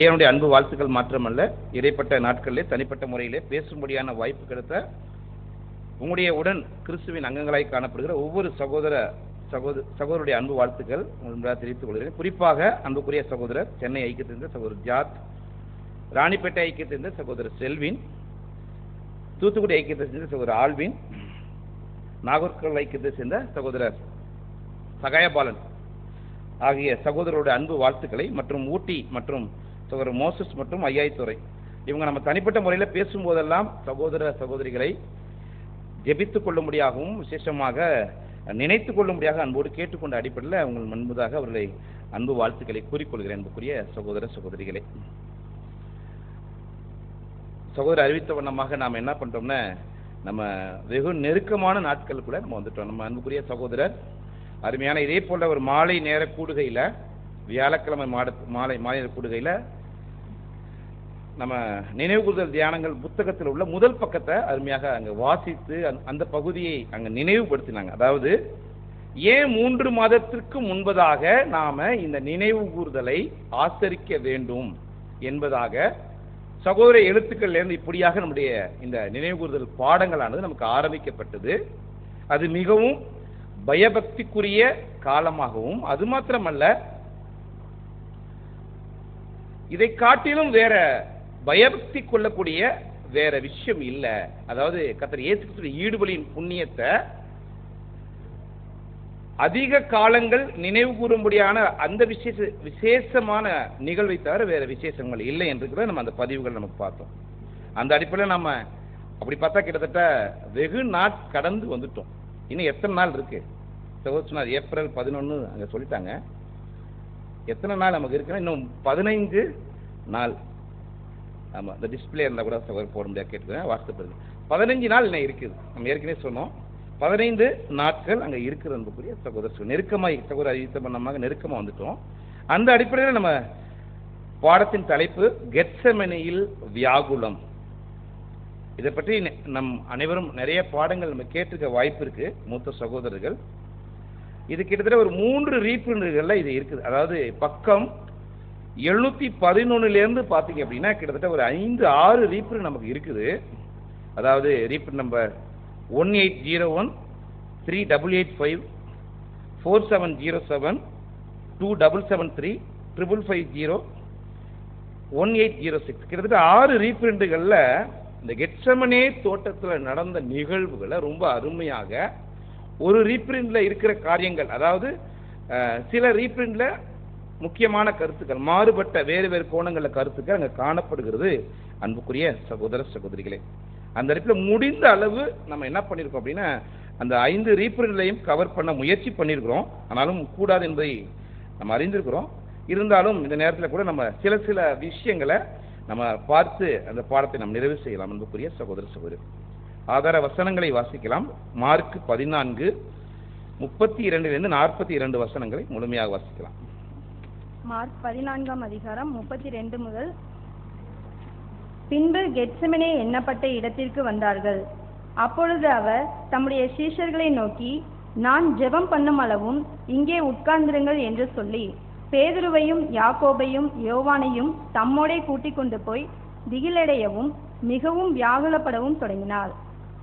என்னுடைய அன்பு வாழ்த்துக்கள் மாற்றமல்ல, இடைப்பட்ட நாட்களிலே தனிப்பட்ட முறையிலே பேசும்படியான வாய்ப்பு கிடைத்த உங்களுடைய உடன் கிறிஸ்துவின் அங்கங்களாய் காணப்படுகிற ஒவ்வொரு சகோதரருடைய அன்பு வாழ்த்துக்கள் உங்களுக்கு தெரிவித்துக் கொள்கிறேன். குறிப்பாக அன்புக்குரிய சகோதரர் சென்னை ஐக்கியத்தை சேர்ந்த சகோதரர் ஜார்ஜ், ராணிப்பேட்டை ஐக்கியத்தை சேர்ந்த சகோதரர் செல்வின், தூத்துக்குடி ஐக்கியத்தை சேர்ந்த சகோதரர் ஆல்வின், நாகர்கோவில் ஐக்கியத்தை சேர்ந்த சகோதரர் சகாயபாலன் ஆகிய சகோதரருடைய அன்பு வாழ்த்துக்களை மற்றும் ஊட்டி மற்றும் சகோதரர் மோசஸ் மற்றும் ஐயாய்த்துறை இவங்க நம்ம தனிப்பட்ட முறையில் பேசும்போதெல்லாம் சகோதரிகளை ஜெபித்துக் கொள்ளும்படியாகவும் விசேஷமாக நினைத்துக் கொள்ளும்படியாக அன்போடு கேட்டுக்கொண்ட அடிப்படையில் உங்கள் முன்பதாக அவர்களை அன்பு வாழ்த்துக்களை கூறிக்கொள்கிறேன். அன்புக்குரிய சகோதரிகளே, சகோதரர் அறிவித்த வண்ணமாக நாம் என்ன பண்றோம்னா, நம்ம வெகு நெருக்கமான நாட்கள் கூட நம்ம வந்துட்டோம். நம்ம அன்புக்குரிய சகோதரர் அருமையான இதே போல ஒரு மாலை நேர கூடுகையில், வியாழக்கிழமை மாலை நேர கூடுகையில் நம்ம நினைவுகூர்தல் தியானங்கள் புத்தகத்தில் உள்ள முதல் பக்கத்தை அருமையாக அங்கே வாசித்து அந்த பகுதியை அங்கே நினைவுபடுத்தினாங்க. அதாவது ஏன் 3 மாதத்திற்கு முன்பதாக நாம இந்த நினைவுகூர்தலை ஆசரிக்க வேண்டும் என்பதாக சகோதர எழுத்துக்களிலிருந்து இப்படியாக நம்முடைய இந்த நினைவுகூர்தல் பாடங்களானது நமக்கு ஆரம்பிக்கப்பட்டது. அது மிகவும் பயபக்திக்குரிய காலமாகவும், அது மாத்திரமல்ல இதை காட்டிலும் வேற பயபக்தி கொள்ளக்கூடிய வேற விஷயம் இல்லை. அதாவது கர்த்தர் இயேசு கிறிஸ்துவின் ஈடுபலியின் புண்ணியத்தை அதிக காலங்கள் நினைவு கூறும்படியான அந்த விசேஷமான நிகழ்வை தவிர வேற விசேஷங்கள் இல்லை என்று கூட நம்ம அந்த பதிவுகள் நமக்கு பார்த்தோம். அந்த அடிப்படையில் நம்ம அப்படி பார்த்தா கிட்டத்தட்ட வெகு நாள் கடந்து வந்துட்டோம். இன்னும் எத்தனை நாள் இருக்கு? சொன்னார் ஏப்ரல் 11 அங்கே சொல்லிட்டாங்க. எத்தனை நாள் நமக்கு இருக்குன்னா இன்னும் 15 நாள். ஆமாம், இந்த டிஸ்பிளே இருந்தால் கூட சகோதரர் போட முடியாது, கேட்டுக்கிறேன், வாட்ஸ்அப் இருக்கு. 15 நாள் இன்னும் இருக்குது. நம்ம ஏற்கனவே சொன்னோம் 15 நாட்கள் அங்கே இருக்கிற அன்புக்குரிய சகோதரர் நெருக்கமாக சகோதரர் அறிவித்த பண்ணமாக நெருக்கமாக வந்துட்டோம். அந்த அடிப்படையில் நம்ம பாடத்தின் தலைப்பு கெத்செமனேயில் வியாகுலம். இதை பற்றி நம் அனைவரும் நிறைய பாடங்கள் நம்ம கேட்டிருக்க வாய்ப்பு இருக்கு மூத்த சகோதரர்கள். இது கிட்டத்தட்ட ஒரு 3 ரீப்ரிண்டுகள்ல இது இருக்குது. அதாவது பக்கம் 711 பார்த்தீங்க அப்படின்னா கிட்டத்தட்ட ஒரு 5-6 ரீப்ரிண்ட் நமக்கு இருக்குது. அதாவது ரீப்ரிண்ட் நம்பர் 1801, 3885, 4707, 2773, 5550, 1806 கிட்டத்தட்ட 6 ரீப்ரிண்டுகள்ல இந்த கெத்செமனே தோட்டத்தில் நடந்த நிகழ்வுகளை ரொம்ப அருமையாக ஒரு ரீப்ரிண்ட்ல இருக்கிற காரியங்கள், அதாவது சில ரீப்ரிண்ட்ல முக்கியமான கருத்துக்கள், மாறுபட்ட வேறு வேறு கோணங்களில் கருத்துக்கள் அங்கே காணப்படுகிறது. அன்புக்குரிய சகோதரிகளே, அந்த இடத்துல முடிந்த அளவு நம்ம என்ன பண்ணியிருக்கோம் அப்படின்னா, அந்த 5 ரீப்ரிண்ட்லையும் கவர் பண்ண முயற்சி பண்ணியிருக்கிறோம். ஆனாலும் கூடாது என்பதை நம்ம அறிந்திருக்கிறோம். இருந்தாலும் இந்த நேரத்தில் கூட நம்ம சில விஷயங்களை நம்ம பார்த்து அந்த பாடத்தை நாம் நிறைவு செய்யலாம். அன்புக்குரிய சகோதரி ஆதார வசனங்களை வாசிக்கலாம். மார்க் 14, 32 42 வசனங்களை முழுமையாக வாசிக்கலாம். மார்க் 14ஆம் அதிகாரம் 32 முதல். பின்பு கெத்செமனே எண்ணப்பட்ட இடத்திற்கு வந்தார்கள். அப்பொழுது அவர் தம்முடைய சீஷர்களை நோக்கி, நான் ஜெபம் பண்ணும் அளவும் இங்கே உட்கார்ந்திருங்கள் என்று சொல்லி பேதுருவையும் யாக்கோபையும் யோவானையும் தம்மோடே கூட்டிக் கொண்டு போய் திகிலடையவும் மிகவும் வியாகுலப்படவும் தொடங்கினார்.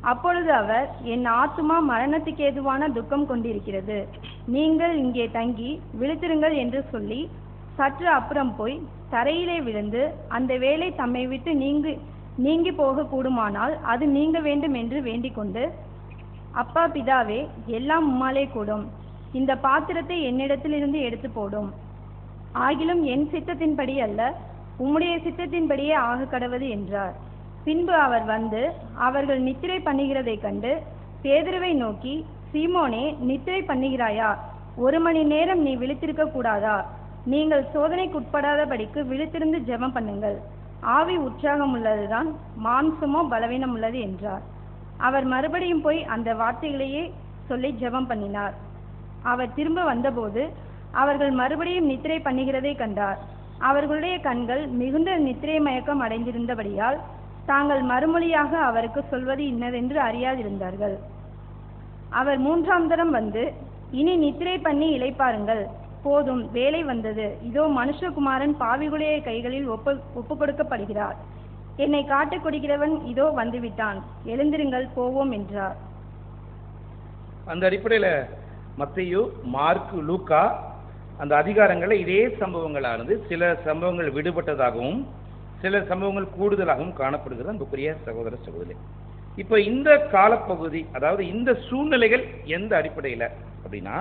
அப்பொழுது அவர், என் ஆத்துமா மரணத்துக்கு ஏதுவான துக்கம் கொண்டிருக்கிறது, நீங்கள் இங்கே தங்கி விழித்திருங்கள் என்று சொல்லி சற்று அப்புறம் போய் தரையிலே விழுந்து, அந்த வேலை தம்மை விட்டு நீங்கி போக கூடுமானால் அது நீங்க வேண்டும் என்று வேண்டிக் கொண்டு, அப்பா பிதாவே, எல்லாம் உம்மாலே கூடும், இந்த பாத்திரத்தை என்னிடத்திலிருந்து எடுத்து போடும், ஆகிலும் என் சித்தத்தின்படி அல்ல உம்முடைய சித்தத்தின்படியே ஆக கடவது என்றார். பின்பு அவர் வந்து அவர்கள் நித்திரை பண்ணுகிறதை கண்டு பேதுருவை நோக்கி, சீமோனே, நித்திரை பண்ணுகிறாயா? 1 மணி நேரம் நீ விழித்திருக்க கூடாதா? நீங்கள் சோதனைக்குட்படாதபடிக்கு விழித்திருந்து ஜெபம் பண்ணுங்கள். ஆவி உற்சாகம் உள்ளதுதான், மாம்சமோ பலவீனம் உள்ளது என்றார். அவர் மறுபடியும் போய் அந்த வார்த்தைகளையே சொல்லி ஜெபம் பண்ணினார். அவர் திரும்ப வந்தபோது அவர்கள் மறுபடியும் நித்திரை பண்ணுகிறதை கண்டார். அவர்களுடைய கண்கள் மிகுந்த நித்திரை மயக்கம் அடைந்திருந்தபடியால் தாங்கள் மறுமொழியாக அவருக்கு சொல்வது இன்னதென்று அறியாதிருந்தார்கள். அவர் 3ஆம் தரம் வந்து, இனி நித்திரை பண்ணி இளைப்பாருங்கள், போதும், வேலை வந்தது. இதோ மனுஷகுமாரன் பாவிகளுடைய கைகளில் ஒப்பு கொடுக்கப்படுகிறார். என்னை காட்டுக் கொடுக்கிறவன் இதோ வந்துவிட்டான். எழுந்திருங்கள், போவோம் என்றார். அந்த அடிப்படையில் மத்தேயு, மார்க்கு, லூக்கா அந்த அதிகாரங்களில் இதே சம்பவங்களானது சில சம்பவங்கள் விடுபட்டதாகவும் சில சம்பவங்கள் கூடுதலாகவும் காணப்படுகிறது. அன்புக்குரிய சகோதர சகோதரி, இப்போ இந்த காலப்பகுதி, அதாவது இந்த சூழ்நிலைகள் எந்த அடிப்படையில் அப்படின்னா,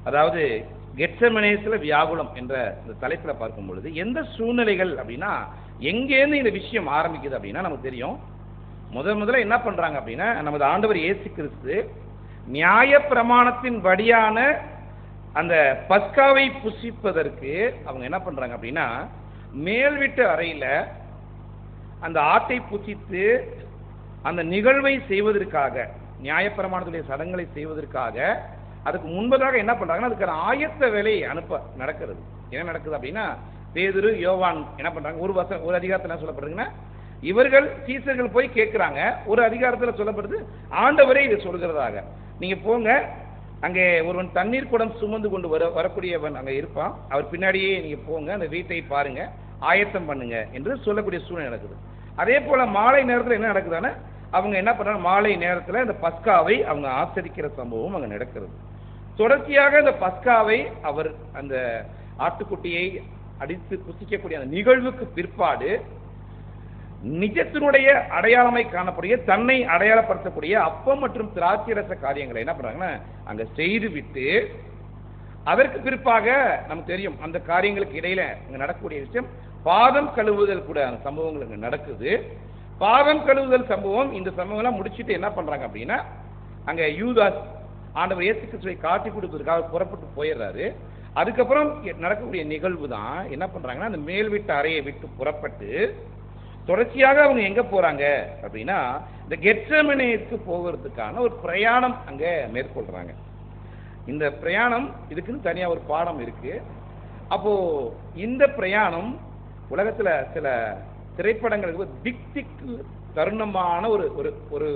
அதாவது கெத்செமனேஸ்ல வியாகுலம் என்ற இந்த தலைப்பில் பார்க்கும் பொழுது எந்த சூழ்நிலைகள் அப்படின்னா, எங்கேருந்து இந்த விஷயம் ஆரம்பிக்குது அப்படின்னா நமக்கு தெரியும். முதல்ல என்ன பண்றாங்க அப்படின்னா, நமது ஆண்டவர் இயேசு கிறிஸ்து நியாய பிரமாணத்தின் படியான அந்த பஸ்காவை புசிப்பதற்கு அவங்க என்ன பண்றாங்க அப்படின்னா, மேல் வீட்டு அறையில அந்த ஆட்டை புசித்து அந்த நிகழ்வை செய்வதற்காக, நியாயப்பிரமாணத்துடைய சடங்குகளை செய்வதற்காக அதுக்கு முன்பதாக என்ன பண்றாங்கன்னா, அதுக்கான ஆயத்த வேலை நடக்கிறது. என்ன நடக்குது அப்படின்னா, பேதுரு, யோவான் என்ன பண்றாங்க, ஒரு அதிகாரத்தில் என்ன சொல்லப்படுதுன்னா, இவர்கள் சீசர்கள் போய் கேட்கிறாங்க. ஒரு அதிகாரத்தில் சொல்லப்படுது ஆண்டவரே இதை சொல்கிறதாக, நீங்க போங்க, அங்கே ஒருவன் தண்ணீர் குடம் சுமந்து கொண்டு வரக்கூடியவன் அங்கே இருப்பான், அவர் பின்னாடியே நீங்க போங்க, அந்த வீட்டை பாருங்க, ஆயத்தம் பண்ணுங்க என்று சொல்லக்கூடிய சூழ்நிலை நடக்குது. அதே போல மாலை நேரத்தில் என்ன நடக்குதுன்னா, அவங்க என்ன பண்றாங்க, மாலை நேரத்தில் இந்த பஸ்காவை அவங்க ஆச்சரிக்கிற சம்பவம் அங்கே நடக்கிறது. தொடர்ச்சியாக இந்த பஸ்காவை அவர் அந்த ஆட்டுக்குட்டியை அடித்து புசிக்கக்கூடிய அந்த நிகழ்வுக்கு பிற்பாடு நிஜத்தினுடைய அடையாளமாய் காணக்கூடிய, தன்னை அடையாளப்படுத்தக்கூடிய அப்பம் மற்றும் திராட்சை ரச காரியங்களை என்ன பண்றாங்கன்னா அங்க செய்து விட்டு, அதற்கு பிற்பாக நமக்கு தெரியும் அந்த காரியங்களுக்கு இடையில அங்க நடக்கக்கூடிய விஷயம் பாதம் கழுவுதல் கூட அந்த சம்பவங்கள் அங்க நடக்குது. பாதம் கழுவுதல் சம்பவம், இந்த சம்பவம் முடிச்சுட்டு என்ன பண்றாங்க அப்படின்னா, அங்க யூதாஸ் ஆண்டவர் இயேசு கிறிஸ்துவை காட்டி கொடுப்பதற்காக புறப்பட்டு போயிடுறாரு. அதுக்கப்புறம் நடக்கக்கூடிய நிகழ்வு தான் என்ன பண்றாங்கன்னா, அந்த மேல் வீட்டு அறையை விட்டு புறப்பட்டு தொடர்ச்சியாக அவங்க எங்க போறாங்க அப்படின்னா, இந்த கெத்செமனேக்கு போகிறதுக்கான ஒரு பிரயாணம் அங்க மேற்கொள்றாங்க. இந்த பிரயாணம் இதுக்குன்னு தனியா ஒரு பாடம் இருக்கு. அப்போ இந்த பிரயாணம் உலகத்துல சில திரைப்படங்களுக்கு திக்கு தருணமான ஒரு ஒரு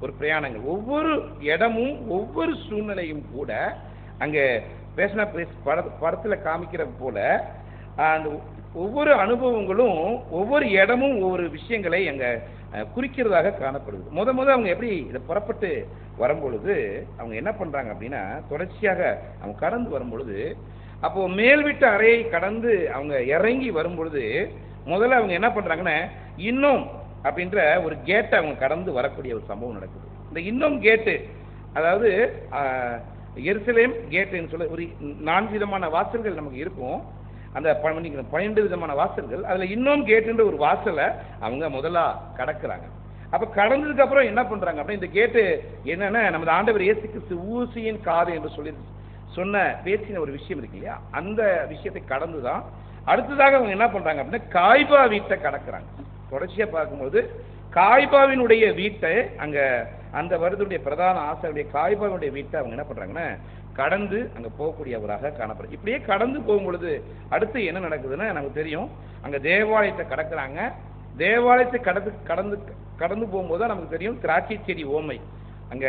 ஒரு பிரயாணங்கள், ஒவ்வொரு இடமும் ஒவ்வொரு சூழ்நிலையும் கூட அங்க பேஷனா படத்துல காமிக்கிற போல அந்த ஒவ்வொரு அனுபவங்களும் ஒவ்வொரு இடமும் ஒவ்வொரு விஷயங்களை அங்க குறிக்கிறதாக காணப்படுது. அவங்க எப்படி இதை புறப்பட்டு வரும்பொழுது அவங்க என்ன பண்றாங்க அப்படின்னா, தொடர்ச்சியாக அவங்க கடந்து வரும்பொழுது, அப்போ மேல் வீட்டு அறையை கடந்து அவங்க இறங்கி வரும்பொழுது முதல்ல அவங்க என்ன பண்றாங்கன்னா, இன்னும் அப்படின்ற ஒரு கேட்டை அவங்க கடந்து வரக்கூடிய ஒரு சம்பவம் நடக்குது. இந்த இன்னும் கேட்டு, அதாவது எருசலேம் கேட்டுன்னு சொல்ல ஒரு 4 விதமான வாசல்கள் நமக்கு இருக்கும். அந்த 12 விதமான வாசல்கள், அதுல இன்னும் கேட்டுன்ற ஒரு வாசலை அவங்க முதலா கடக்குறாங்க. அப்ப கடந்ததுக்கு அப்புறம் என்ன பண்றாங்க அப்படின்னா, இந்த கேட்டு என்னன்னா, நமது ஆண்டவர் இயேசு கிறிஸ்து ஊசியின் காது என்று சொல்லி சொன்ன பேசின ஒரு விஷயம் இருக்கு இல்லையா, அந்த விஷயத்தை கடந்துதான் அடுத்ததாக அவங்க என்ன பண்றாங்க அப்படின்னா, காய்பா வீட்டை கடக்குறாங்க. தொடர்ச்சியா பார்க்கும்போது காய்பாவினுடைய வீட்டை அங்க அந்த வருடத்துடைய பிரதான ஆசாரியுடைய காய்பாவினுடைய வீட்டை அவங்க என்ன பண்றாங்கன்னா கடந்து அங்க போகக்கூடியவராக காணப்படுது. இப்படியே கடந்து போகும்பொழுது அடுத்து என்ன நடக்குதுன்னா நமக்கு தெரியும், அங்க தேவாலயத்தை கடக்குறாங்க. தேவாலயத்தை கடந்து போகும்போது தான் நமக்கு தெரியும் திராட்சை செடி ஓமை. அங்க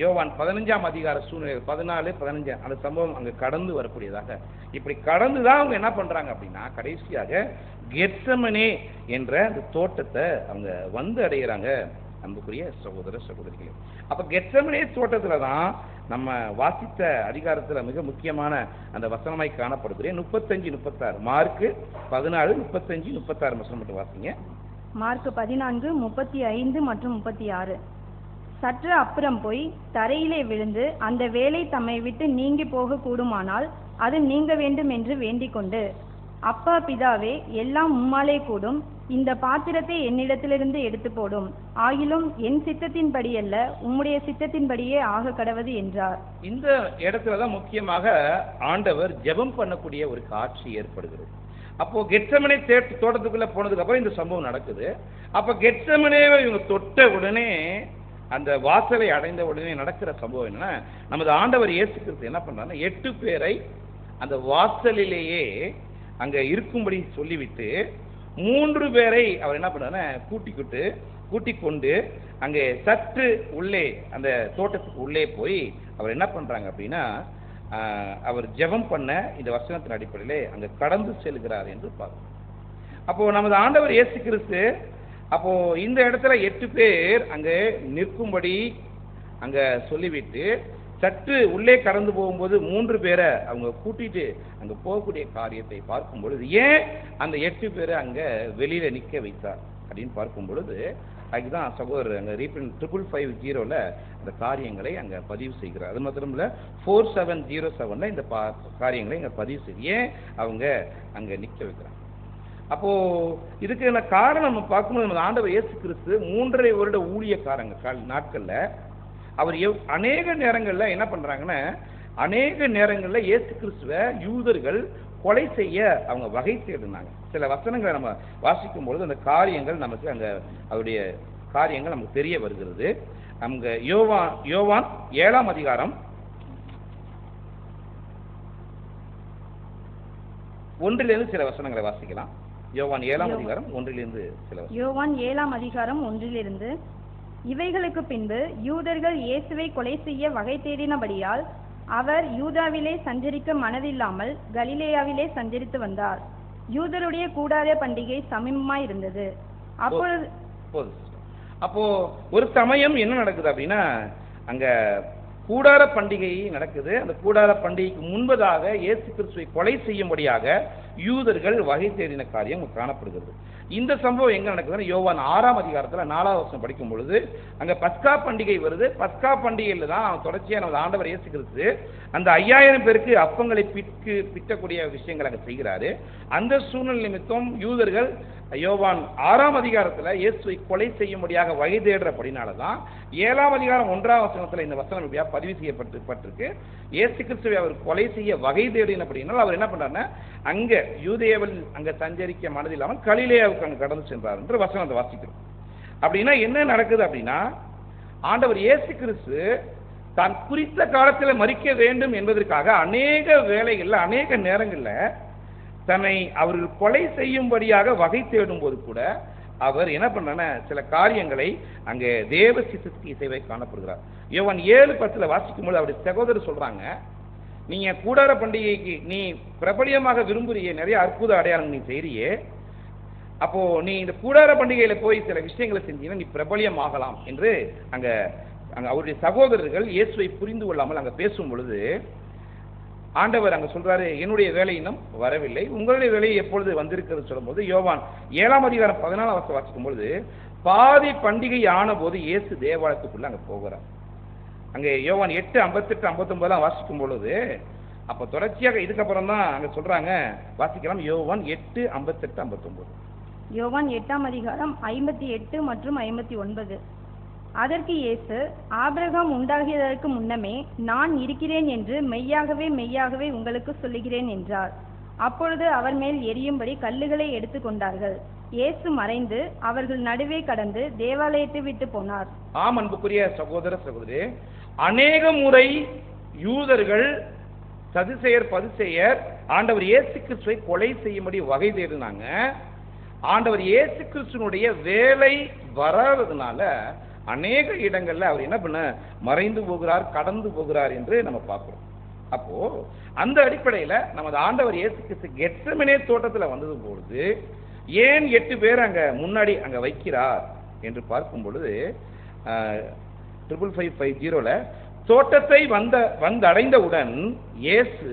யோவான் 15ஆம் அதிகார சூழ்நிலை 14, 15 அந்த சம்பவம் அங்க கடந்து வரக்கூடியதாக, இப்படி கடந்து தான் அவங்க என்ன பண்றாங்க அப்படின்னா கடைசியாக கெத்செமனே என்ற அந்த தோட்டத்தை அவங்க வந்து அடைகிறாங்க. அன்புக்குரிய சகோதர சகோதரிகளே, அப்ப கெத்செமனே தோட்டத்துல தான் நம்ம வாசித்த அதிகாரத்துல மிக முக்கியமான அந்த வசனமாய் காணப்படுகிற 35, 36 மார்க்கு 14, 35, 36 வசனம் மட்டும் வாசிங்க. மார்க்கு 14, 35 மற்றும் 36. சற்று அப்புறம் போய் தரையிலே விழுந்து அந்த வேலை தம்மை விட்டு நீங்கி போக கூடுமானால் அது நீங்க வேண்டும் என்று வேண்டிக் கொண்டு, அப்பா பிதாவே, எல்லாம் உம்மாலே கூடும், இந்த பாத்திரத்தை என்னிடத்திலிருந்து எடுத்து போடும், ஆகிலும் என் சித்தத்தின்படி அல்ல உம்முடைய சித்தத்தின்படியே ஆக கடவது என்றார். இந்த இடத்துலதான் முக்கியமாக ஆண்டவர் ஜெபம் பண்ணக்கூடிய ஒரு காட்சி ஏற்படுகிறது. அப்போ கெத்செமனே தோட்டத்துக்குள்ள போனதுக்கு அப்புறம் இந்த சம்பவம் நடக்குது. அப்ப கெத்செமனேவை இவங்க தொட்ட உடனே, அந்த வாசலை அடைந்த உடனே நடக்கிற சம்பவம் என்னன்னா, நமது ஆண்டவர் இயேசு கிறிஸ்து என்ன பண்றாருன்னா 8 பேரை அந்த வாசலிலேயே அங்க இருக்கும்படி சொல்லிவிட்டு 3 பேரை அவர் என்ன பண்றாருன்னா கூட்டிக் கொண்டு அங்கே சற்று உள்ளே அந்த தோட்டத்துக்கு உள்ளே போய் அவர் என்ன பண்றாங்க அப்படின்னா, அவர் ஜெபம் பண்ண இந்த வசனத்தின் அடிப்படையிலே அங்க கடந்து செல்கிறார் என்று பார்க்கிறோம். அப்போ நமது ஆண்டவர் இயேசு கிறிஸ்து அப்போ இந்த இடத்துல 8 பேர் அங்க நிற்கும்படி அங்க சொல்லிவிட்டு சற்று உள்ளே கடந்து போகும்போது 3 பேரை அவங்க கூட்டிட்டு அங்க போகக்கூடிய காரியத்தை பார்க்கும் பொழுது ஏன் அந்த 8 பேரை அங்க வெளியில நிக்க வைத்தார் அப்படின்னு பார்க்கும் பொழுது அதுதான் சகோதரர் அங்க ரீபின் 5550 அந்த காரியங்களை அங்க பதிவு செய்கிறார். அது மாத்திரம் இல்ல 4707 இந்த காரியங்களை அங்க பதிவு செய்து ஏன் அவங்க அங்க நிக்க வைக்கிறாங்க. அப்போ இதுக்கு காரணம் நம்ம பார்க்கும்போது நம்ம ஆண்டவர் இயேசு கிறிஸ்து 3.5 வருட ஊழியக்காரங்க நாட்கள்ல அவர் அநேக நேரங்கள்ல என்ன பண்றாங்கன்னா அநேக நேரங்கள்ல இயேசு கிறிஸ்துவ யூதர்கள் கொலை செய்ய அவங்க வகை தேடினாங்க. சில வசனங்களை நம்ம வாசிக்கும் பொழுது அந்த காரியங்கள் நமக்கு அங்க அவருடைய காரியங்கள் நமக்கு தெரிய வருகிறது. அங்க யோவான் 7ஆம் அதிகாரம் 1 சில வசனங்களை வாசிக்கலாம். யோவான் 7ஆம் அதிகாரம் 1 சில வசனம். யோவான் 7ஆம் அதிகாரம் 1 இவைகளுக்கு பின்பு யூதர்கள் இயேசுவை கொலை செய்ய வகை தேடினபடியால் அவர் யூதாவிலே சஞ்சரிக்க மனதில்லாமல் கலிலேயாவிலே சஞ்சரித்து வந்தார். யூதருடைய கூடார பண்டிகை சமீபமாய் இருந்தது. அப்போ ஒரு சமயம் என்ன நடக்குது அப்படின்னா அங்க கூடார பண்டிகை நடக்குது. அந்த கூடார பண்டிகைக்கு முன்பதாக இயேசு கிறிஸ்துவை கொலை செய்யும்படியாக யூதர்கள் வகை தேடின காரியம் காணப்படுகிறது. இந்த சம்பவம் எங்க நடக்குதுன்னா யோவான் 6ஆம் அதிகாரத்துல 4ஆவது வசனம் படிக்கும் பொழுது அங்க பஸ்கா பண்டிகை வருது. பஸ்கா பண்டிகையில தான் அவன் தொடர்ச்சியா நம்ம ஆண்டவர் இயேசு கிறிஸ்து அந்த 5000 பேருக்கு அப்பங்களை பிட்டக்கூடிய விஷயங்கள் அங்க செய்கிறாரு. அந்த சூழ்நிலை நிமித்தம் யூதர்கள் யோவான் 6ஆம் அதிகாரத்துல இயேசுவை கொலை செய்யும்படியாக வகை தேடுறபடினாலதான் 7ஆம் அதிகாரம் 1ஆம் வசனத்துல இந்த வசனம் இப்படியா பதிவு செய்யப்பட்டிருக்கு. இயேசு கிறிஸ்துவை அவர் கொலை செய்ய வகை தேடினபடினால் அவர் என்ன பண்றாருன்னா அங்க யூதேவில் அங்க சஞ்சரிக்க மனதில்லாமல் கலிலேயாவுக்கு அங்க கடந்து சென்றார் என்று வசனத்தை வாசிக்கிறோம். அப்படின்னா என்ன நடக்குது அப்படின்னா ஆண்டவர் இயேசு கிறிஸ்து தான் குறித்த காலத்துல மரிக்க வேண்டும் என்பதற்காக அநேக வேளைகள்ல அநேக நேரங்கள்ல தன்னை அவர்கள் கொலை செய்யும்படியாக வகை தேடும் போது கூட அவர் என்ன பண்றான சில காரியங்களை அங்கே தேவ சித்தத்துக்கு இசைவை காணப்படுகிறார். யோவான் 7:10 வாசிக்கும் போது அவருடைய சகோதரர் சொல்றாங்க, நீங்க கூடார பண்டிகைக்கு நீ பிரபலியமாக விரும்புறிய நிறைய அற்புத அடையாளம் நீ செய்றியே, அப்போ நீ இந்த கூடார பண்டிகையில போய் சில விஷயங்களை செஞ்சீங்கன்னா நீ பிரபலியம் ஆகலாம் என்று அங்க அவருடைய சகோதரர்கள் இயேசுவை புரிந்து கொள்ளாமல் அங்க பேசும் பொழுது ஆண்டவர் அங்க சொல்றாரு, என்னுடைய வேலை இன்னும் வரவில்லை, உங்களுடைய வேலை எப்பொழுது வந்திருக்கிறது சொல்லும் போது யோவான் 7ஆம் அதிகாரம் 14ஆம் வசனம் வாசிக்கும் பொழுது பாதி பண்டிகை ஆன போது இயேசு தேவாலயத்துக்குள்ள அங்க போகிறார். அங்க யோவான் 8:58-59 வாசிக்கும் பொழுது அப்ப தொடர்ச்சியாக இதுக்கப்புறம் தான் அங்க சொல்றாங்க, வாசிக்கலாம். யோவான் 8:58-59. யோவான் 8ஆம் அதிகாரம் 58 மற்றும் 59. அதற்கு இயேசு, ஆபிரகாம் உண்டாகியதற்கு முன்னமே நான் இருக்கிறேன் என்று மெய்யாகவே மெய்யாகவே உங்களுக்கு சொல்லுகிறேன் என்றார். அப்பொழுது அவர் மேல் எரியும்படி கல்லுகளை எடுத்து கொண்டார்கள். இயேசு மறைந்து அவர்கள் நடுவே கடந்து தேவாலயத்தை விட்டு போனார். ஆம், அன்புக்குரிய சகோதர சகோதரி, அநேக முறை யூதர்கள் சதுசேயர் பதுசேயர் ஆண்டவர் இயேசு கிறிஸ்துவை கொலை செய்யும்படி வகை தேடினாங்க. ஆண்டவர் இயேசு கிறிஸ்துனுடைய வேலை வராததுனால அநேக இடங்கள்ல அவர் என்ன பண்ண மறைந்து போகிறார், கடந்து போகிறார் என்று நம்ம பார்க்கிறோம். அப்போ அந்த அடிப்படையில நமது ஆண்டவர் இயேசு கிறிஸ்து கெத்செமனே தோட்டத்துல வந்தது பொழுது ஏன் 8 பேர் அங்க முன்னாடி அங்க வைக்கிறார் என்று பார்க்கும் பொழுது 5550 தோட்டத்தை வந்தடைந்தவுடன் இயேசு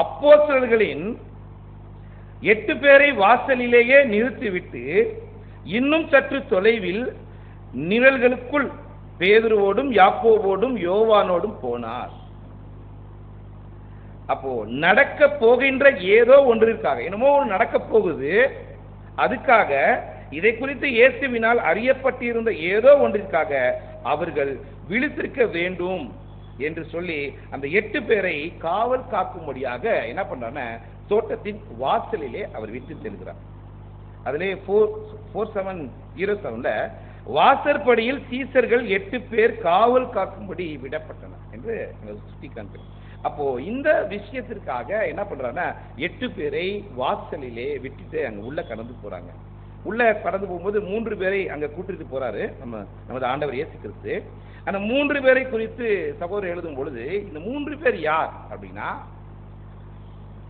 அப்போஸ்தலர்களின் 8 பேரை வாசலிலேயே நிறுத்திவிட்டு இன்னும் சற்று தொலைவில் நிழல்களுக்குள் பேதுருவோடும் யாக்கோபோடும் யோவானோடும் போனார். அப்போ நடக்க போகின்ற ஏதோ ஒன்றிற்காக, என்னமோ ஒன்று நடக்க போகுது, அதுக்காக இதை குறித்து இயேசுவினால் அறியப்பட்டிருந்த ஏதோ ஒன்றிற்காக அவர்கள் விழித்திருக்க வேண்டும் என்று சொல்லி அந்த 8 பேரை காவல் காக்கும்படியாக என்ன பண்றாருன்னா தோட்டத்தின் வாசலிலே அவர் விட்டு செல்கிறார். அதிலே 4707 வாசற்படியில் சீசர்கள் 8 பேர் காவல் காக்கும்படி விடப்பட்டனர் என்று சுட்டி காண்கிறோம். அப்போ இந்த விஷயத்திற்காக என்ன பண்றாங்கன்னா 8 பேரை வாசலிலே விட்டுட்டு அங்க உள்ள கடந்து போறாங்க. உள்ள கடந்து போகும்போது 3 பேரை அங்க கூட்டிட்டு போறாரு நமது ஆண்டவர் இயேசு கிறிஸ்து. அந்த 3 பேரை குறித்து சகோதரர் எழுதும் பொழுது இந்த 3 பேர் யார் அப்படின்னா,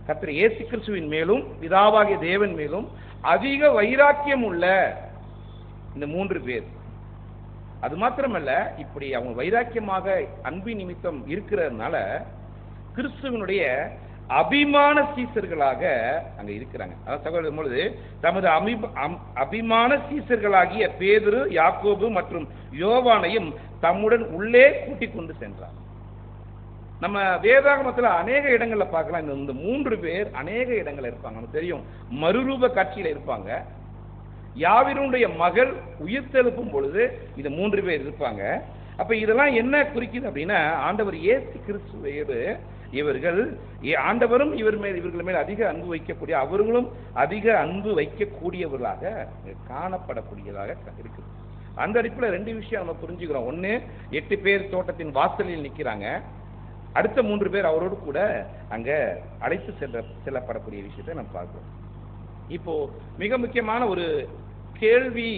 கர்த்தர் இயேசு கிறிஸ்துவின் மேலும் பிதாவாகிய தேவன் மேலும் அதிக வைராக்கியம் உள்ள இந்த 3 பேர். அது மாத்திரமல்ல, இப்படி அவங்க வைராக்கியமாக அன்பின் நிமித்தம் இருக்கிறதுனால கிறிஸ்துவனுடைய அபிமான சீசர்களாக அங்க இருக்கிறாங்க. அதாவது சகோதரர் பொழுது தமது அபிமான சீசர்களாகிய பேதுரு, யாக்கோபு மற்றும் யோவானையும் தம்முடன் உள்ளே கூட்டிக் கொண்டு சென்றார். நம்ம வேதாகமத்தில் அநேக இடங்கள்ல பார்க்கலாம். இந்த 3 பேர் அநேக இடங்கள்ல இருப்பாங்க. நமக்கு தெரியும், மறுரூப காட்சியில இருப்பாங்க. யாவீருடைய மகள் உயிர்த்தெழுப்பும் பொழுது இந்த 3 பேர் இருப்பாங்க. அப்ப இதெல்லாம் என்ன குறிக்குது அப்படின்னா, ஆண்டவர் இயேசு கிறிஸ்துவோடு இவர்கள் ஆண்டவரும் இவர்கள் மேல் அதிக அன்பு வைக்கக்கூடிய, அவர்களும் அதிக அன்பு வைக்கக்கூடியவர்களாக காணப்படக்கூடியதாக இருக்குது. அந்த அடிப்படையில் 2 விஷயம் நம்ம புரிஞ்சுக்கிறோம். ஒன்று, 8 பேர் தோட்டத்தின் வாசலில் நிற்கிறாங்க. அடுத்த 3 பேர் அவரோடு கூட அங்க அழைத்து செல்லப்படக்கூடிய விஷயத்தை நம்ம பார்க்கிறோம். இப்போ மிக முக்கியமான ஒரு கேள்வி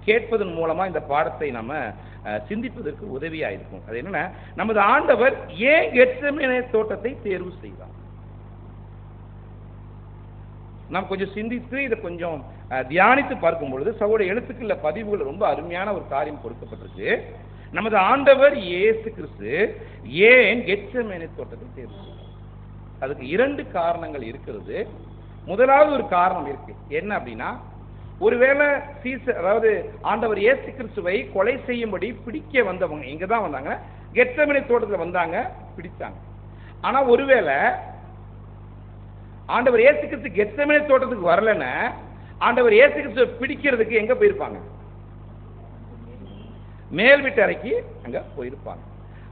கேட்பதன் மூலமா இந்த பாடத்தை நம்ம சிந்திப்பதற்கு உதவியா இருக்கும். அது என்னன்னா, நமது ஆண்டவர் ஏன் கெத்செமனே தோட்டத்தை தேர்வு செய்தார்? நாம் கொஞ்சம் சிந்தித்து இதை கொஞ்சம் தியானித்து பார்க்கும் பொழுது சகோதர எழுத்துக்கள பதிவுகள் ரொம்ப அருமையான ஒரு காரியம் கொடுக்கப்பட்டிருக்கு. நமது ஆண்டவர் இயேசு கிறிஸ்து ஏன் கெத்செமனே தோட்டத்தை தேர்வு செய்தார்? அதுக்கு 2 காரணங்கள் இருக்கிறது. முதலாவது ஒரு காரணம் இருக்கு. என்ன அப்படின்னா, ஒருவேளை அதாவது ஆண்டவர் இயேசு கிறிஸ்துவை கொலை செய்யும்படி பிடிக்க வந்தவங்க இங்க தான் வந்தாங்க, கெத்செமனே தோட்டத்தில் வந்தாங்க, பிடிச்சாங்க. ஆனா ஒருவேளை ஆண்டவர் இயேசு கிறிஸ்து கெத்செமனே தோட்டத்துக்கு வரலன்னா, ஆண்டவர் இயேசு கிறிஸ்துவை பிடிக்கிறதுக்கு எங்க போயிருப்பாங்க? மேல் வீட்டு அறைக்கு அங்க போயிருப்பாங்க.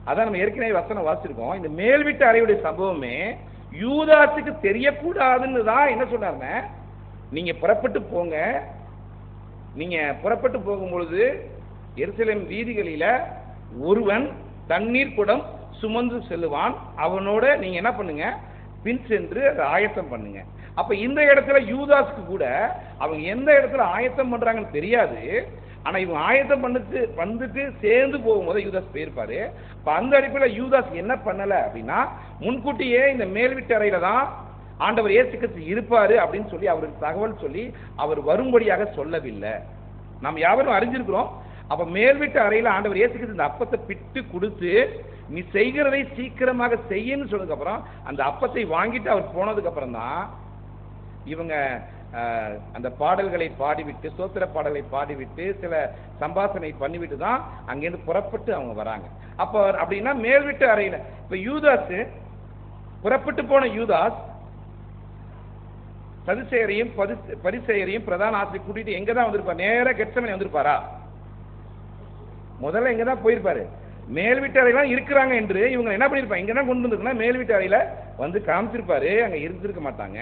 அதான் நம்ம ஏற்கனவே வசனம் வாசிச்சிருக்கோம். இந்த மேல் வீட்டு அறையுடைய சம்பவமே யூதாசுக்கு தெரியக்கூடாதுன்னு தான் என்ன சொன்னாருன்னா, நீங்க புறப்பட்டு போங்க, நீங்க புறப்பட்டு போகும்பொழுது எருசலேம் வீதிகளில ஒருவன் தண்ணீர் குடம் சுமந்து செல்லுவான், அவனோட நீங்க என்ன பண்ணுங்க, பின் சென்று அதை ஆயத்தம் பண்ணுங்க. அப்ப இந்த இடத்துல யூதாசுக்கு கூட அவங்க எந்த இடத்துல ஆயத்தம் பண்றாங்கன்னு தெரியாது. ஆனா இவங்க ஆயத்தம் வந்துட்டு சேர்ந்து போகும்போது யூதாஸ் போயிருப்பாரு. இப்ப அந்த அடிப்படையில் யூதாஸ் என்ன பண்ணல அப்படின்னா, முன்கூட்டியே இந்த மேல் வீட்டு அறையில தான் ஆண்டவர் இயேசு கிறிஸ்து இருப்பாரு அப்படின்னு சொல்லி அவருக்கு தகவல் சொல்லி அவர் வரும்படியாக சொல்லவில்லை. நாம் யாவரும் அறிஞ்சிருக்கிறோம். அப்ப மேல் வீட்டு அறையில ஆண்டவர் இயேசு கிறிஸ்து இந்த அப்பத்தை பிட்டு கொடுத்து, நீ செய்கிறதை சீக்கிரமாக செய்யன்னு சொன்னதுக்கு அப்புறம் அந்த அப்பத்தை வாங்கிட்டு அவர் போனதுக்கு அப்புறம் தான் இவங்க அந்த பாடல்களை பாடிவிட்டு, சோத்திர பாடல்களை பாடிவிட்டு, சில சம்பாஷணை பண்ணிவிட்டு தான் அங்கேருந்து புறப்பட்டு அவங்க வராங்க. அப்ப அப்படின்னா மேல் வீட்டு அறையில இப்ப யூதாஸ் புறப்பட்டு போன யூதாஸ் சதுசேயரையும் பரிசேயரையும் பிரதான ஆசிரியர் கூட்டிட்டு எங்க தான் வந்திருப்பார்? நேரா கெத்செமனே வந்திருப்பாரா? முதல்ல எங்க தான் போயிருப்பாரு? மேல் வீட்டு அறையெல்லாம் இருக்கிறாங்க என்று இவங்க என்ன பண்ணிருப்பாங்க? இங்க தான் கொண்டு வந்திருக்குன்னா மேல் வீட்டு அறையில வந்து காமிச்சிருப்பாரு, அங்க இருந்திருக்க மாட்டாங்க.